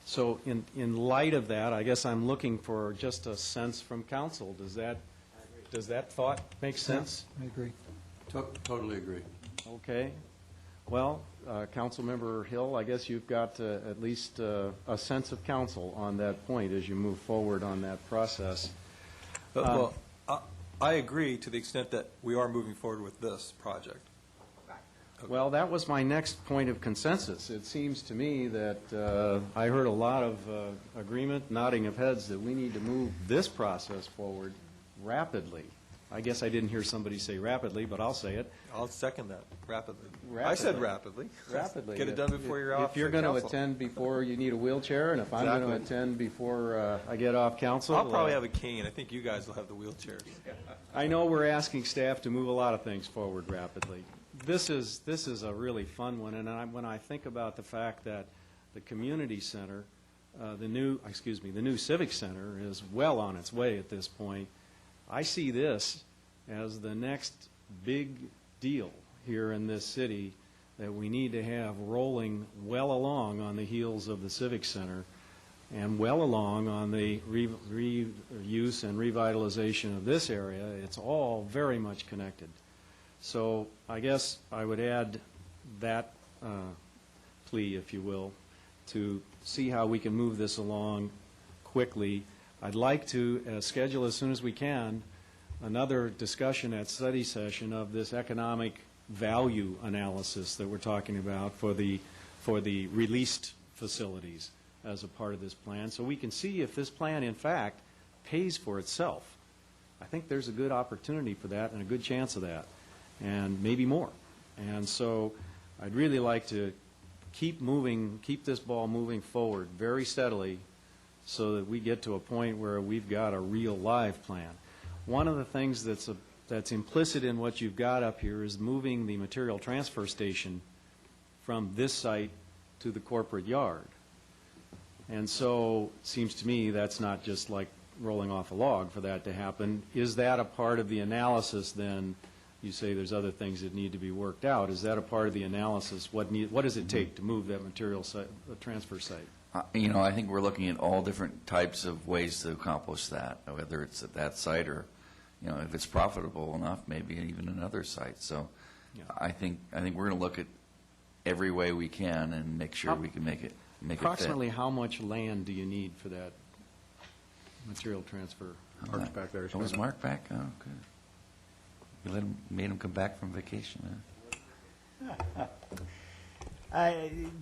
B: So in light of that, I guess I'm looking for just a sense from council. Does that thought make sense?
M: I agree.
E: Totally agree.
B: Okay. Well, Councilmember Hill, I guess you've got at least a sense of council on that point as you move forward on that process.
S: Well, I agree to the extent that we are moving forward with this project.
B: Okay. Well, that was my next point of consensus. It seems to me that I heard a lot of agreement, nodding of heads, that we need to move this process forward rapidly. I guess I didn't hear somebody say rapidly, but I'll say it.
S: I'll second that, rapidly. I said rapidly.
B: Rapidly.
S: Get it done before you're off.
B: If you're going to attend before you need a wheelchair, and if I'm going to attend before I get off council.
S: I'll probably have a cane. I think you guys will have the wheelchairs.
B: I know we're asking staff to move a lot of things forward rapidly. This is a really fun one, and when I think about the fact that the community center, the new civic center is well on its way at this point, I see this as the next big deal here in this city that we need to have rolling well along on the heels of the Civic Center and well along on the reuse and revitalization of this area. It's all very much connected. So I guess I would add that plea, if you will, to see how we can move this along quickly. I'd like to schedule as soon as we can another discussion at study session of this economic value analysis that we're talking about for the released facilities as a part of this plan, so we can see if this plan in fact pays for itself. I think there's a good opportunity for that and a good chance of that, and maybe more. And so I'd really like to keep this ball moving forward very steadily so that we get to a point where we've got a real live plan. One of the things that's implicit in what you've got up here is moving the material transfer station from this site to the corporate yard. And so it seems to me that's not just like, rolling off a log for that to happen. Is that a part of the analysis then? You say there's other things that need to be worked out. Is that a part of the analysis? What does it take to move that material site, transfer site?
D: I think we're looking at all different types of ways to accomplish that, whether it's at that site or, if it's profitable enough, maybe even another site. So I think we're going to look at every way we can and make sure we can make it fit.
B: Approximately how much land do you need for that material transfer?
G: Mark's back there.
D: Oh, is Mark back? Oh, good. You made him come back from vacation, huh?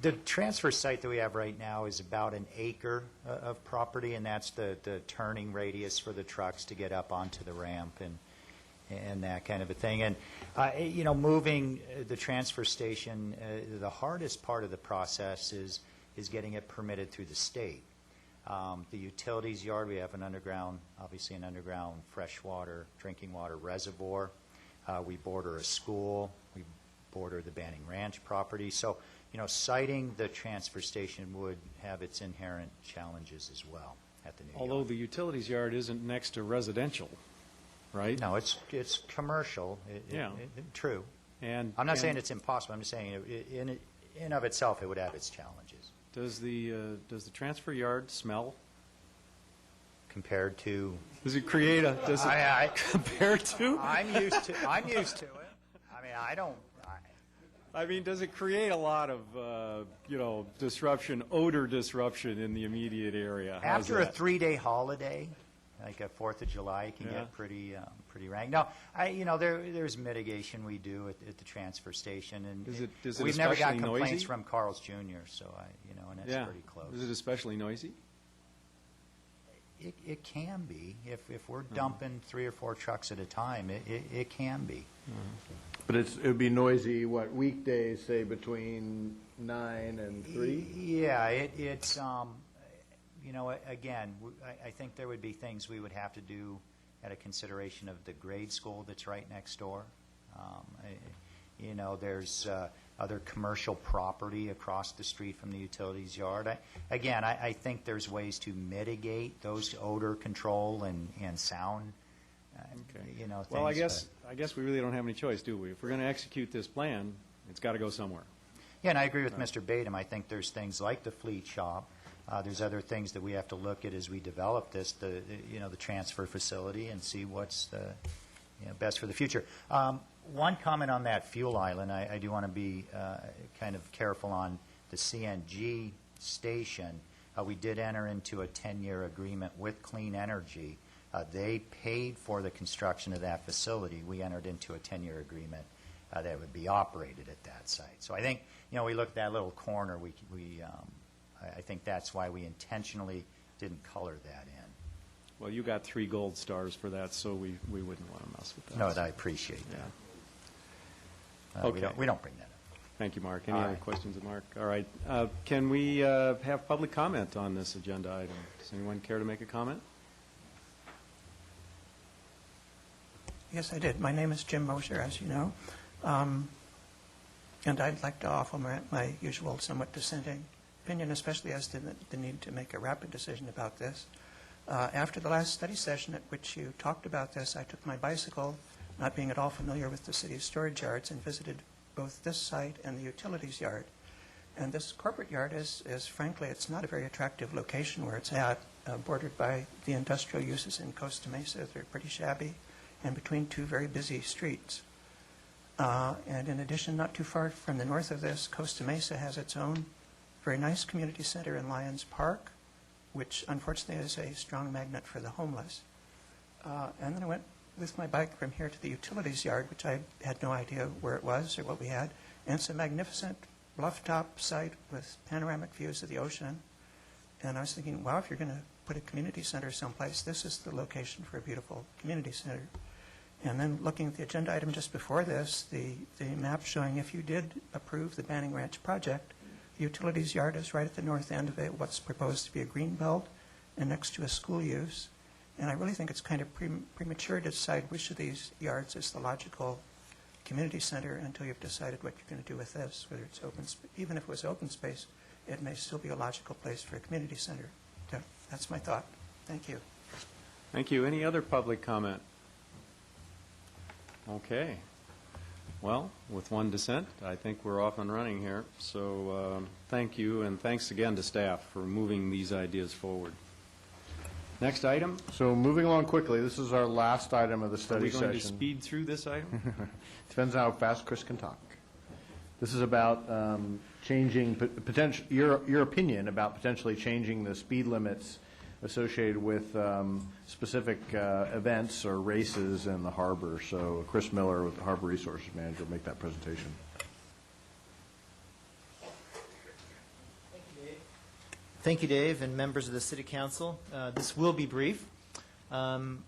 U: The transfer site that we have right now is about an acre of property, and that's the turning radius for the trucks to get up onto the ramp and that kind of a thing. And, moving the transfer station, the hardest part of the process is getting it permitted through the state. The utilities yard, we have obviously an underground freshwater, drinking water reservoir. We border a school. We border the Banning Ranch property. So, siting the transfer station would have its inherent challenges as well at the new
B: Although
U: yard.
B: the utilities yard isn't next to residential, right?
U: No, it's commercial. True.
B: And
U: I'm not saying it's impossible. I'm just saying in of itself it would have its challenges.
B: Does the transfer yard smell?
U: Compared to?
B: Does it create a? Does it compared to?
U: I'm used to it. I mean, I don't.
B: I mean, does it create a lot of disruption, odor disruption in the immediate area? How's
U: After a
B: that?
U: 3-day holiday, like a 4th of July, it can get pretty rank. Now, there's mitigation we do at the transfer station, and
B: Is it
U: we've never gotten
B: especially
U: complaints
B: noisy?
U: from Carl's Jr. So and it's pretty close.
B: Is it especially noisy?
U: It can be if we're dumping 3 or 4 trucks at a time. It can be.
G: But it would be noisy, weekdays, say, between 9 and 3?
U: Yeah, it's, again, I think there would be things we would have to do at a consideration of the grade school that's right next door. There's other commercial property across the street from the utilities yard. I think there's ways to mitigate those odor control and sound.
B: Well, I guess we really don't have any choice, do we? If we're going to execute this plan, it's got to go somewhere.
U: Yeah, and I agree with Mr. Badum. I think there's things like the fleet shop. There's other things that we have to look at as we develop this, the transfer facility, and see what's the best for the future. One comment on that fuel island, I do want to be kind of careful on the CNG station. We did enter into a 10-year agreement with Clean Energy. They paid for the construction of that facility. We entered into a 10-year agreement that would be operated at that site. So I think, we look at that little corner. I think that's why we intentionally didn't color that in.
B: Well, you got 3 gold stars for that, so we wouldn't want to mess with that.
U: No, I appreciate that.
B: Okay.
U: We don't bring that up.
B: Thank you, Mark. Any
U: All
B: other
U: right.
B: questions of Mark? All right. Can we have public comment on this agenda item? Does anyone care to make a comment?
Q: Yes, I did. My name is Jim Mosher, as you know. And I'd like to offer my usual somewhat dissenting opinion, especially as to the need to make a rapid decision about this. After the last study session at which you talked about this, I took my bicycle, not being at all familiar with the city's storage yards, and visited both this site and the utilities yard. And this corporate yard is frankly, it's not a very attractive location where it's at, bordered by the industrial uses in Costa Mesa. They're pretty shabby, and between 2 very busy streets. And in addition, not too far from the north of this, Costa Mesa has its own very nice community center in Lyons Park, which unfortunately is a strong magnet for the homeless. And then I went with my bike from here to the utilities yard, which I had no idea where it was or what we had. And it's a magnificent bluff-top site with panoramic views of the ocean. And I was thinking, wow, if you're going to put a community center someplace, this is the location for a beautiful community center. And then looking at the agenda item just before this, the map showing if you did approve the Banning Ranch project, the utilities yard is right at the north end of it, what's proposed to be a green belt and next to a school use. And I really think it's kind of premature to decide which of these yards is the logical community center until you've decided what you're going to do with this, whether it's open, even if it was open space, it may still be a logical place for a community center. So that's my thought. Thank you.
B: Thank you. Any other public comment? Okay. Well, with one dissent, I think we're off and running here. So thank you, and thanks again to staff for moving these ideas forward. Next item.
G: So moving along quickly, this is our last item of the
B: Are
G: study
B: we
G: session.
B: going to speed through this item?
G: Depends on how fast Chris can talk. This is about changing, potential, your opinion about potentially changing the speed limits associated with specific events or races in the harbor. So Chris Miller, with the Harbor Resources Manager, will make that presentation.
A: Thank you, Dave, and members of the City Council. This will be brief. In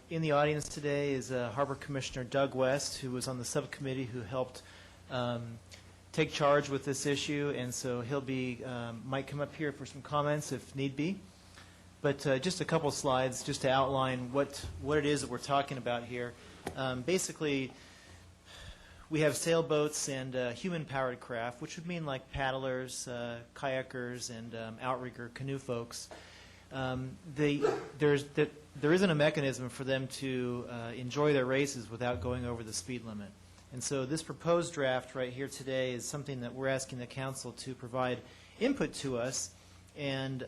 A: the audience today is Harbor Commissioner Doug West, who was on the subcommittee who helped take charge with this issue, and so he'll be might come up here for some comments if need be. But just a couple slides just to outline what it is that we're talking about here. Basically, we have sailboats and human-powered craft, which would mean like paddlers, kayakers, and outrigger canoe folks. There isn't a mechanism for them to enjoy their races without going over the speed limit. And so this proposed draft right here today is something that we're asking the council to provide input to us, and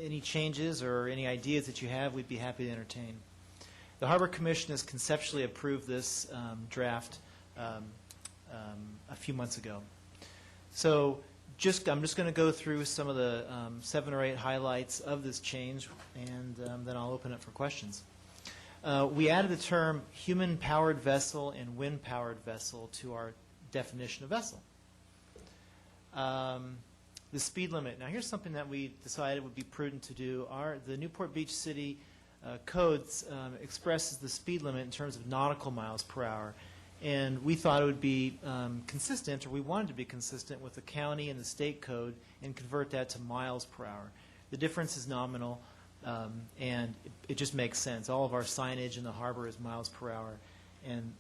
A: any changes or any ideas that you have, we'd be happy to entertain. The Harbor Commission has conceptually approved this draft a few months ago. So I'm just going to go through some of the 7 or 8 highlights of this change, and then I'll open it for questions. We added the term human-powered vessel and wind-powered vessel to our definition of vessel. The speed limit. Now, here's something that we decided would be prudent to do. The Newport Beach City codes expresses the speed limit in terms of nautical miles per hour. And we thought it would be consistent, or we wanted to be consistent with the county and the state code and convert that to miles per hour. The difference is nominal, and it just makes sense. All of our signage in the harbor is miles per hour, and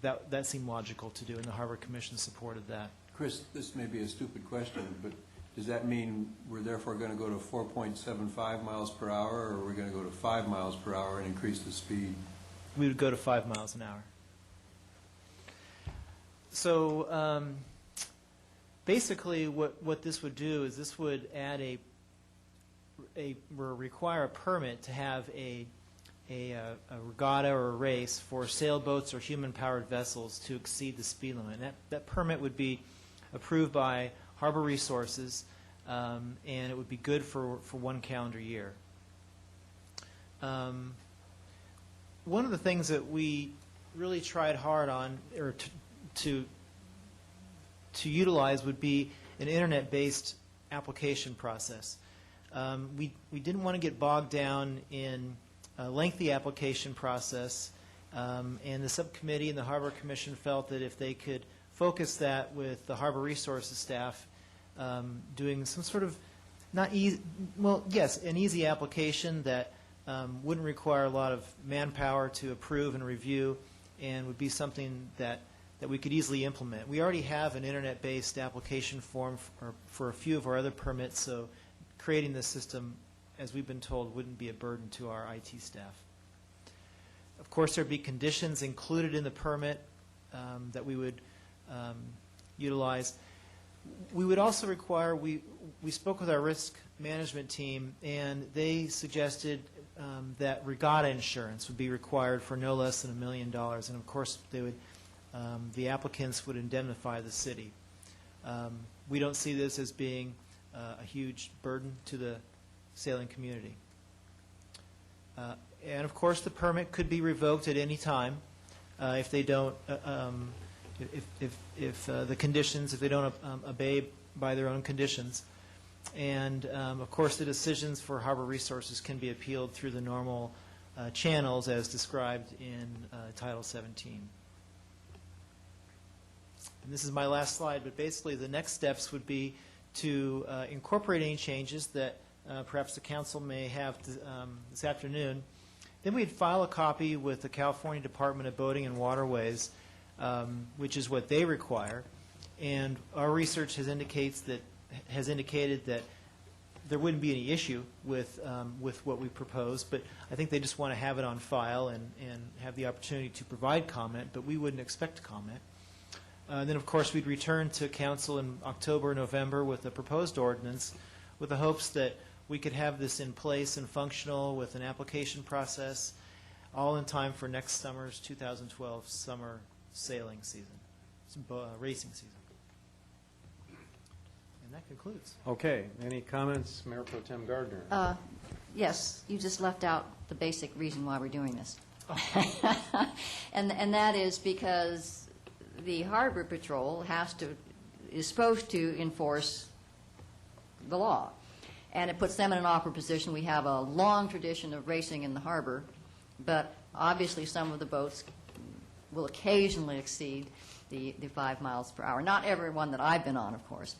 A: that seemed logical to do, and the Harbor Commission supported that.
E: Chris, this may be a stupid question, but does that mean we're therefore going to go to 4.75 miles per hour, or are we going to go to 5 miles per hour and increase the speed?
A: We would go to 5 miles an hour. So basically what this would do is this would add require a permit to have a regatta or a race for sailboats or human-powered vessels to exceed the speed limit. And that permit would be approved by Harbor Resources, and it would be good for 1 calendar year. One of the things that we really tried hard on, or to utilize, would be an internet-based application process. We didn't want to get bogged down in a lengthy application process, and the subcommittee and the Harbor Commission felt that if they could focus that with the Harbor Resources staff doing some sort of an easy application that wouldn't require a lot of manpower to approve and review, and would be something that we could easily implement. We already have an internet-based application form for a few of our other permits, so creating this system, as we've been told, wouldn't be a burden to our IT staff. Of course, there would be conditions included in the permit that we would utilize. We would also require, we spoke with our risk management team, and they suggested that regatta insurance would be required for no less than $1 million, and of course they would, the applicants would indemnify the city. We don't see this as being a huge burden to the sailing community. And of course the permit could be revoked at any time if they don't, if the conditions, if they don't obey by their own conditions. And of course the decisions for Harbor Resources can be appealed through the normal channels as described in Title 17. And this is my last slide, but basically the next steps would be to incorporate any changes that perhaps the council may have this afternoon. Then we'd file a copy with the California Department of Boating and Waterways, which is what they require. And our research has indicated that there wouldn't be any issue with what we propose, but I think they just want to have it on file and have the opportunity to provide comment, but we wouldn't expect to comment. Then, of course, we'd return to council in October, November with a proposed ordinance with the hopes that we could have this in place and functional with an application process all in time for next summer's 2012 summer sailing season, racing season. And that concludes.
B: Okay, any comments, Mayor Pro Tem Gardner?
F: Yes, you just left out the basic reason why we're doing this. And that is because the Harbor Patrol is supposed to enforce the law. And it puts them in an awkward position. We have a long tradition of racing in the harbor, but obviously some of the boats will occasionally exceed the 5 miles per hour. Not every one that I've been on, of course.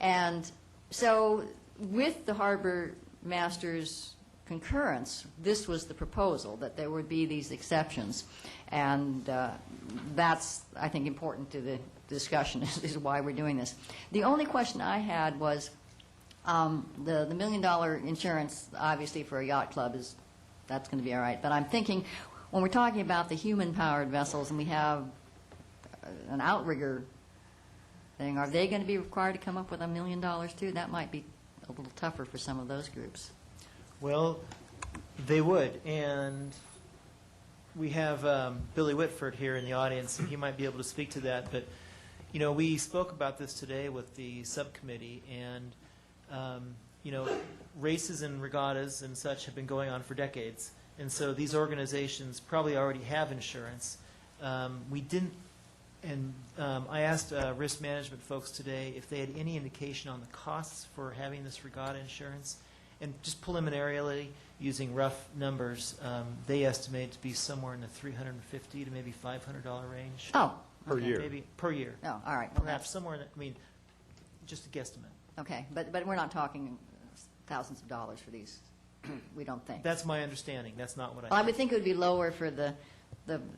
F: And so with the harbor master's concurrence, this was the proposal, that there would be these exceptions. And that's, I think, important to the discussion is why we're doing this. The only question I had was the $1 million insurance, obviously, for a yacht club that's going to be all right. But I'm thinking, when we're talking about the human-powered vessels and we have an outrigger thing, are they going to be required to come up with $1 million too? That might be a little tougher for some of those groups.
A: Well, they would, and we have Billy Whitford here in the audience, and he might be able to speak to that. But, you know, we spoke about this today with the subcommittee, and you know, races and regattas and such have been going on for decades, and so these organizations probably already have insurance. We didn't, and I asked risk management folks today if they had any indication on the costs for having this regatta insurance, and just preliminarily, using rough numbers, they estimate to be somewhere in the $350 to maybe $500 range.
F: Oh,
B: per year.
A: Maybe per year.
F: Oh, all right. Well,
A: Perhaps somewhere in the, I mean, just a guesstimate.
F: okay, but we're not talking thousands of dollars for these. We don't think.
A: That's my understanding. That's not what
F: Well, I would think it would be lower for the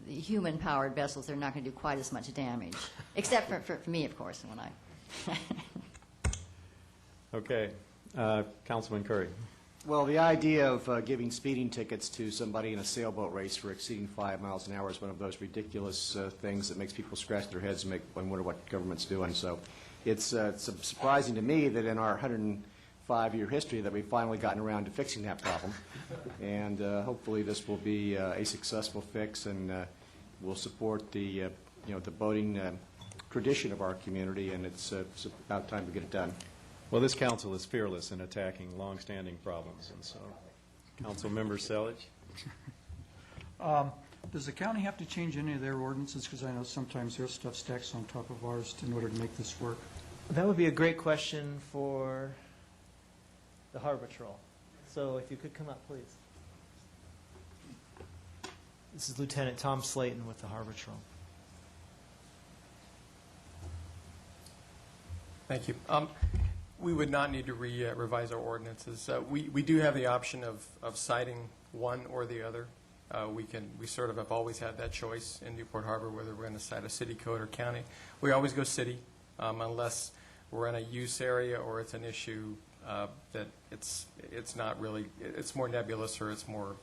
F: human-powered vessels. They're not going to do quite as much damage, except for me, of course, when I.
B: Okay, Councilman Curry.
O: Well, the idea of giving speeding tickets to somebody in a sailboat race for exceeding 5 miles an hour is one of those ridiculous things that makes people scratch their heads and wonder what government's doing. So it's surprising to me that in our 105-year history that we've finally gotten around to fixing that problem. And hopefully this will be a successful fix, and will support the the boating tradition of our community, and it's about time to get it done.
B: Well, this council is fearless in attacking long-standing problems, and so, Councilmember Selledge.
M: Does the county have to change any of their ordinances? Because I know sometimes their stuff stacks on top of ours in order to make this work.
A: That would be a great question for the Harbor Patrol. So if you could come up, please. This is Lieutenant Tom Slayton with the Harbor Patrol.
H: Thank you. We would not need to revise our ordinances. We do have the option of citing one or the other. We sort of have always had that choice in Newport Harbor, whether we're going to cite a city code or county. We always go city, unless we're in a use area or it's an issue that it's not really, it's more nebulous or it's more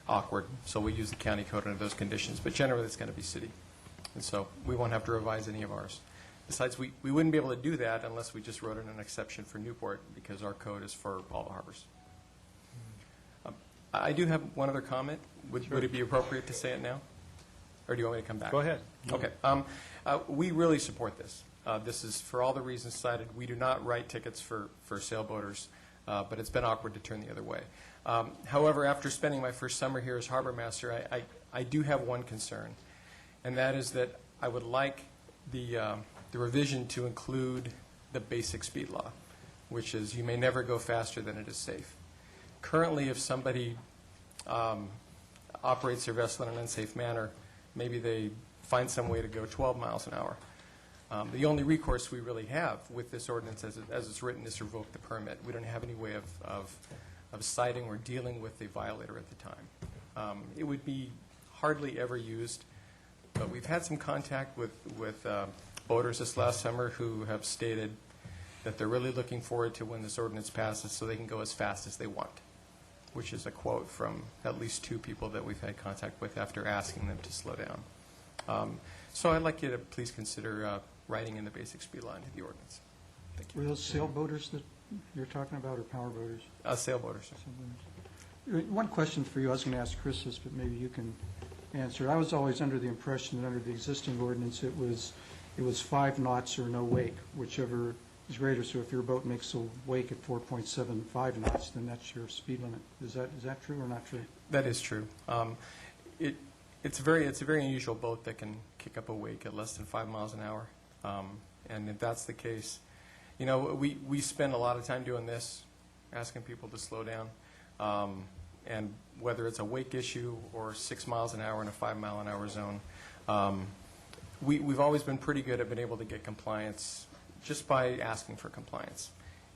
H: awkward. So we use the county code under those conditions. But generally, it's going to be city. And so we won't have to revise any of ours. Besides, we wouldn't be able to do that unless we just wrote in an exception for Newport, because our code is for all the harbors. I do have one other comment. Would it be appropriate to say it now? Or do you want me to come back?
B: Go ahead.
H: Okay. We really support this. This is for all the reasons cited. We do not write tickets for sailboaters, but it's been awkward to turn the other way. However, after spending my first summer here as harbor master, I do have one concern, and that is that I would like the revision to include the basic speed law, which is you may never go faster than it is safe. Currently, if somebody operates their vessel in an unsafe manner, maybe they find some way to go 12 miles an hour. The only recourse we really have with this ordinance as it's written is to revoke the permit. We don't have any way of citing or dealing with the violator at the time. It would be hardly ever used, but we've had some contact with boaters this last summer who have stated that they're really looking forward to when this ordinance passes so they can go as fast as they want, which is a quote from at least 2 people that we've had contact with after asking them to slow down. So I'd like you to please consider writing in the basic speed line to the ordinance. Thank you.
M: Were those sailboaters that you're talking about, or power boaters?
H: Sailboaters.
M: One question for you, I was going to ask Chris this, but maybe you can answer. I was always under the impression that under the existing ordinance, it was 5 knots or no wake, whichever is greater. So if your boat makes a wake at 4.75 knots, then that's your speed limit. Is that true or not true?
H: That is true. It's a very unusual boat that can kick up a wake at less than 5 miles an hour. And if that's the case, you know, we spend a lot of time doing this, asking people to slow down. And whether it's a wake issue or 6 miles an hour in a 5 mile an hour zone, we've always been pretty good at being able to get compliance just by asking for compliance.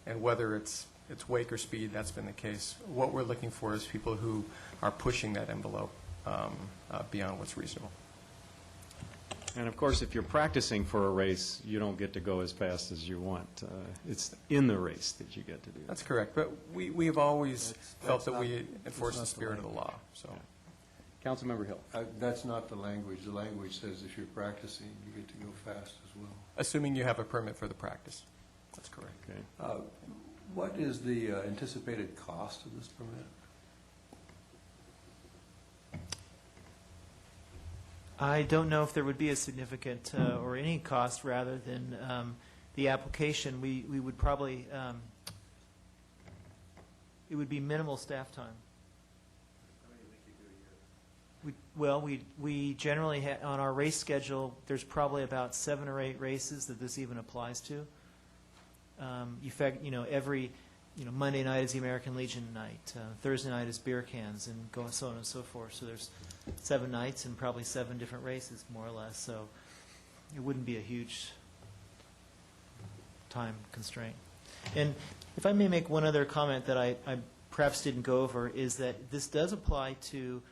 H: And whether it's wake or speed, that's been the case. What we're looking for is people who are pushing that envelope beyond what's reasonable.
B: And of course, if you're practicing for a race, you don't get to go as fast as you want. It's in the race that you get to do that.
H: That's correct. But we've always felt that we enforce the spirit of the law. So,
B: Councilmember Hill.
E: That's not the language. The language says if you're practicing, you get to go fast as well.
H: assuming you have a permit for the practice. That's correct.
B: Okay.
E: What is the anticipated cost of this permit?
A: I don't know if there would be a significant or any cost rather than the application. We would probably, it would be minimal staff time. We generally, on our race schedule, there's probably about 7 or 8 races that this even applies to. Every Monday night is the American Legion night. Thursday night is beer cans, and so on and so forth. So there's 7 nights and probably 7 different races, more or less. So it wouldn't be a huge time constraint. And if I may make one other comment that I perhaps didn't go over, is that this does apply to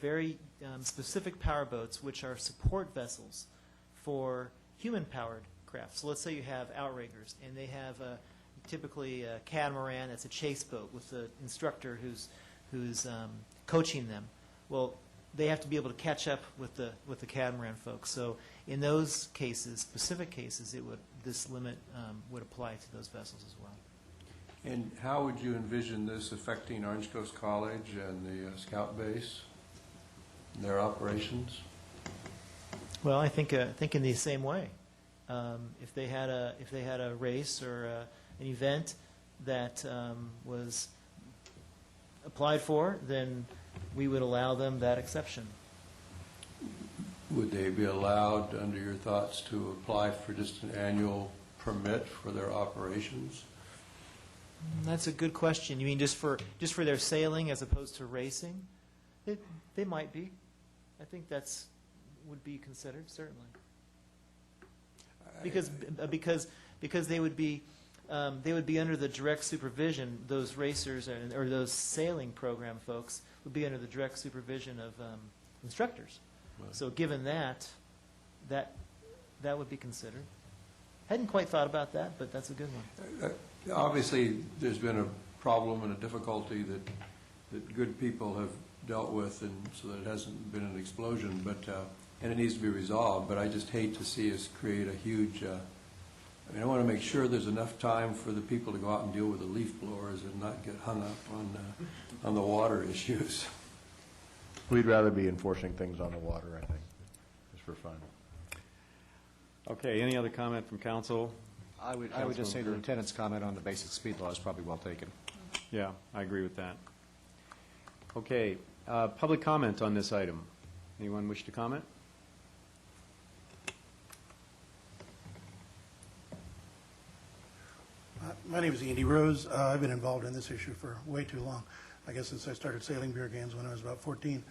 A: very specific power boats, which are support vessels for human-powered craft. So let's say you have outriggers, and they have typically a catamaran that's a chase boat with an instructor who's coaching them. Well, they have to be able to catch up with the catamaran folks. So in those cases, specific cases, this limit would apply to those vessels as well.
E: And how would you envision this affecting Orange Coast College and the Scout Base, and their operations?
A: Well, I think in the same way. If they had a race or an event that was applied for, then we would allow them that exception.
E: Would they be allowed, under your thoughts, to apply for just an annual permit for their operations?
A: That's a good question. You mean just for their sailing as opposed to racing? They might be. I think that's would be considered, certainly. Because they would be under the direct supervision. Those racers or those sailing program folks would be under the direct supervision of instructors. Right. So given that would be considered. Hadn't quite thought about that, but that's a good one.
E: Obviously, there's been a problem and a difficulty that good people have dealt with, and so that it hasn't been an explosion, and it needs to be resolved. But I just hate to see us create a huge. I want to make sure there's enough time for the people to go out and deal with the leaf blowers and not get hung up on the water issues.
G: We'd rather be enforcing things on the water, I think, just for fun.
B: Okay, any other comment from council?
O: I would just say the lieutenant's comment on the basic speed law is probably well taken.
B: Yeah, I agree with that. Okay, public comment on this item. Anyone wish to comment?
I: My name is Andy Rose. I've been involved in this issue for way too long. I guess since I started sailing beer cans when I was about 14.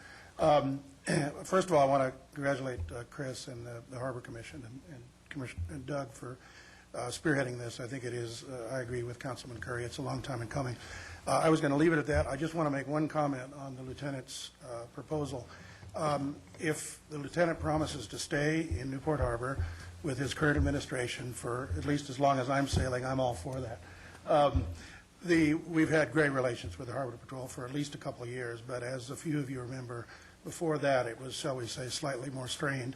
I: First of all, I want to congratulate Chris and the Harbor Commission and Doug for spearheading this. I think it is, I agree with Councilman Curry, it's a long time in coming. I was going to leave it at that. I just want to make one comment on the lieutenant's proposal. If the lieutenant promises to stay in Newport Harbor, with his current administration for at least as long as I'm sailing. I'm all for that. We've had great relations with the Harbor Patrol for at least a couple of years, but as a few of you remember, before that it was, shall we say, slightly more strained.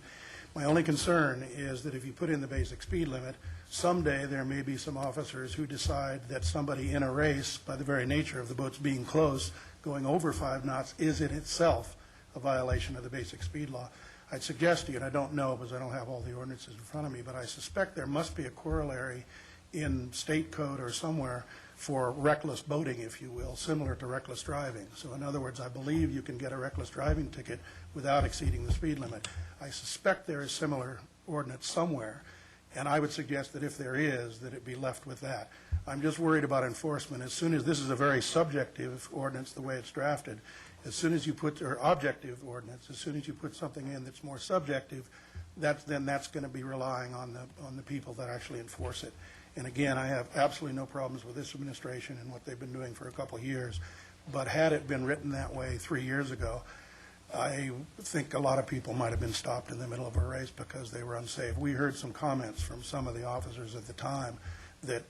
I: My only concern is that if you put in the basic speed limit, someday there may be some officers who decide that somebody in a race, by the very nature of the boats being close, going over 5 knots is in itself a violation of the basic speed law. I'd suggest to you, and I don't know because I don't have all the ordinances in front of me, but I suspect there must be a corollary in state code or somewhere for reckless boating, if you will, similar to reckless driving. So in other words, I believe you can get a reckless driving ticket without exceeding the speed limit. I suspect there is similar ordinance somewhere, and I would suggest that if there is, that it be left with that. I'm just worried about enforcement. As soon as this is a very subjective ordinance, the way it's drafted, as soon as you put, or objective ordinance, as soon as you put something in that's more subjective, then that's going to be relying on the people that actually enforce it. And again, I have absolutely no problems with this administration and what they've been doing for a couple of years. But had it been written that way 3 years ago, I think a lot of people might have been stopped in the middle of a race because they were unsafe. We heard some comments from some of the officers at the time that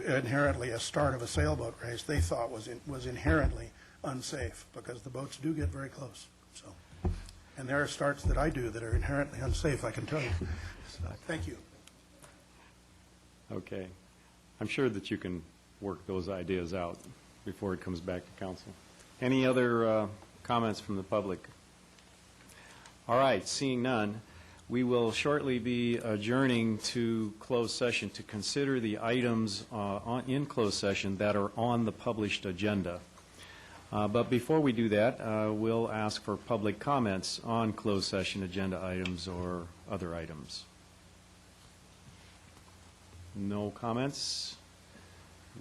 I: inherently a start of a sailboat race they thought was inherently unsafe because the boats do get very close. So, and there are starts that I do that are inherently unsafe, I can tell you. So, thank you.
B: Okay. I'm sure that you can work those ideas out before it comes back to council. Any other comments from the public? All right, seeing none, we will shortly be adjourning to closed session to consider the items in closed session that are on the published agenda. But before we do that, we'll ask for public comments on closed session agenda items or other items. No comments.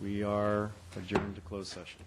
B: We are adjourned to closed session.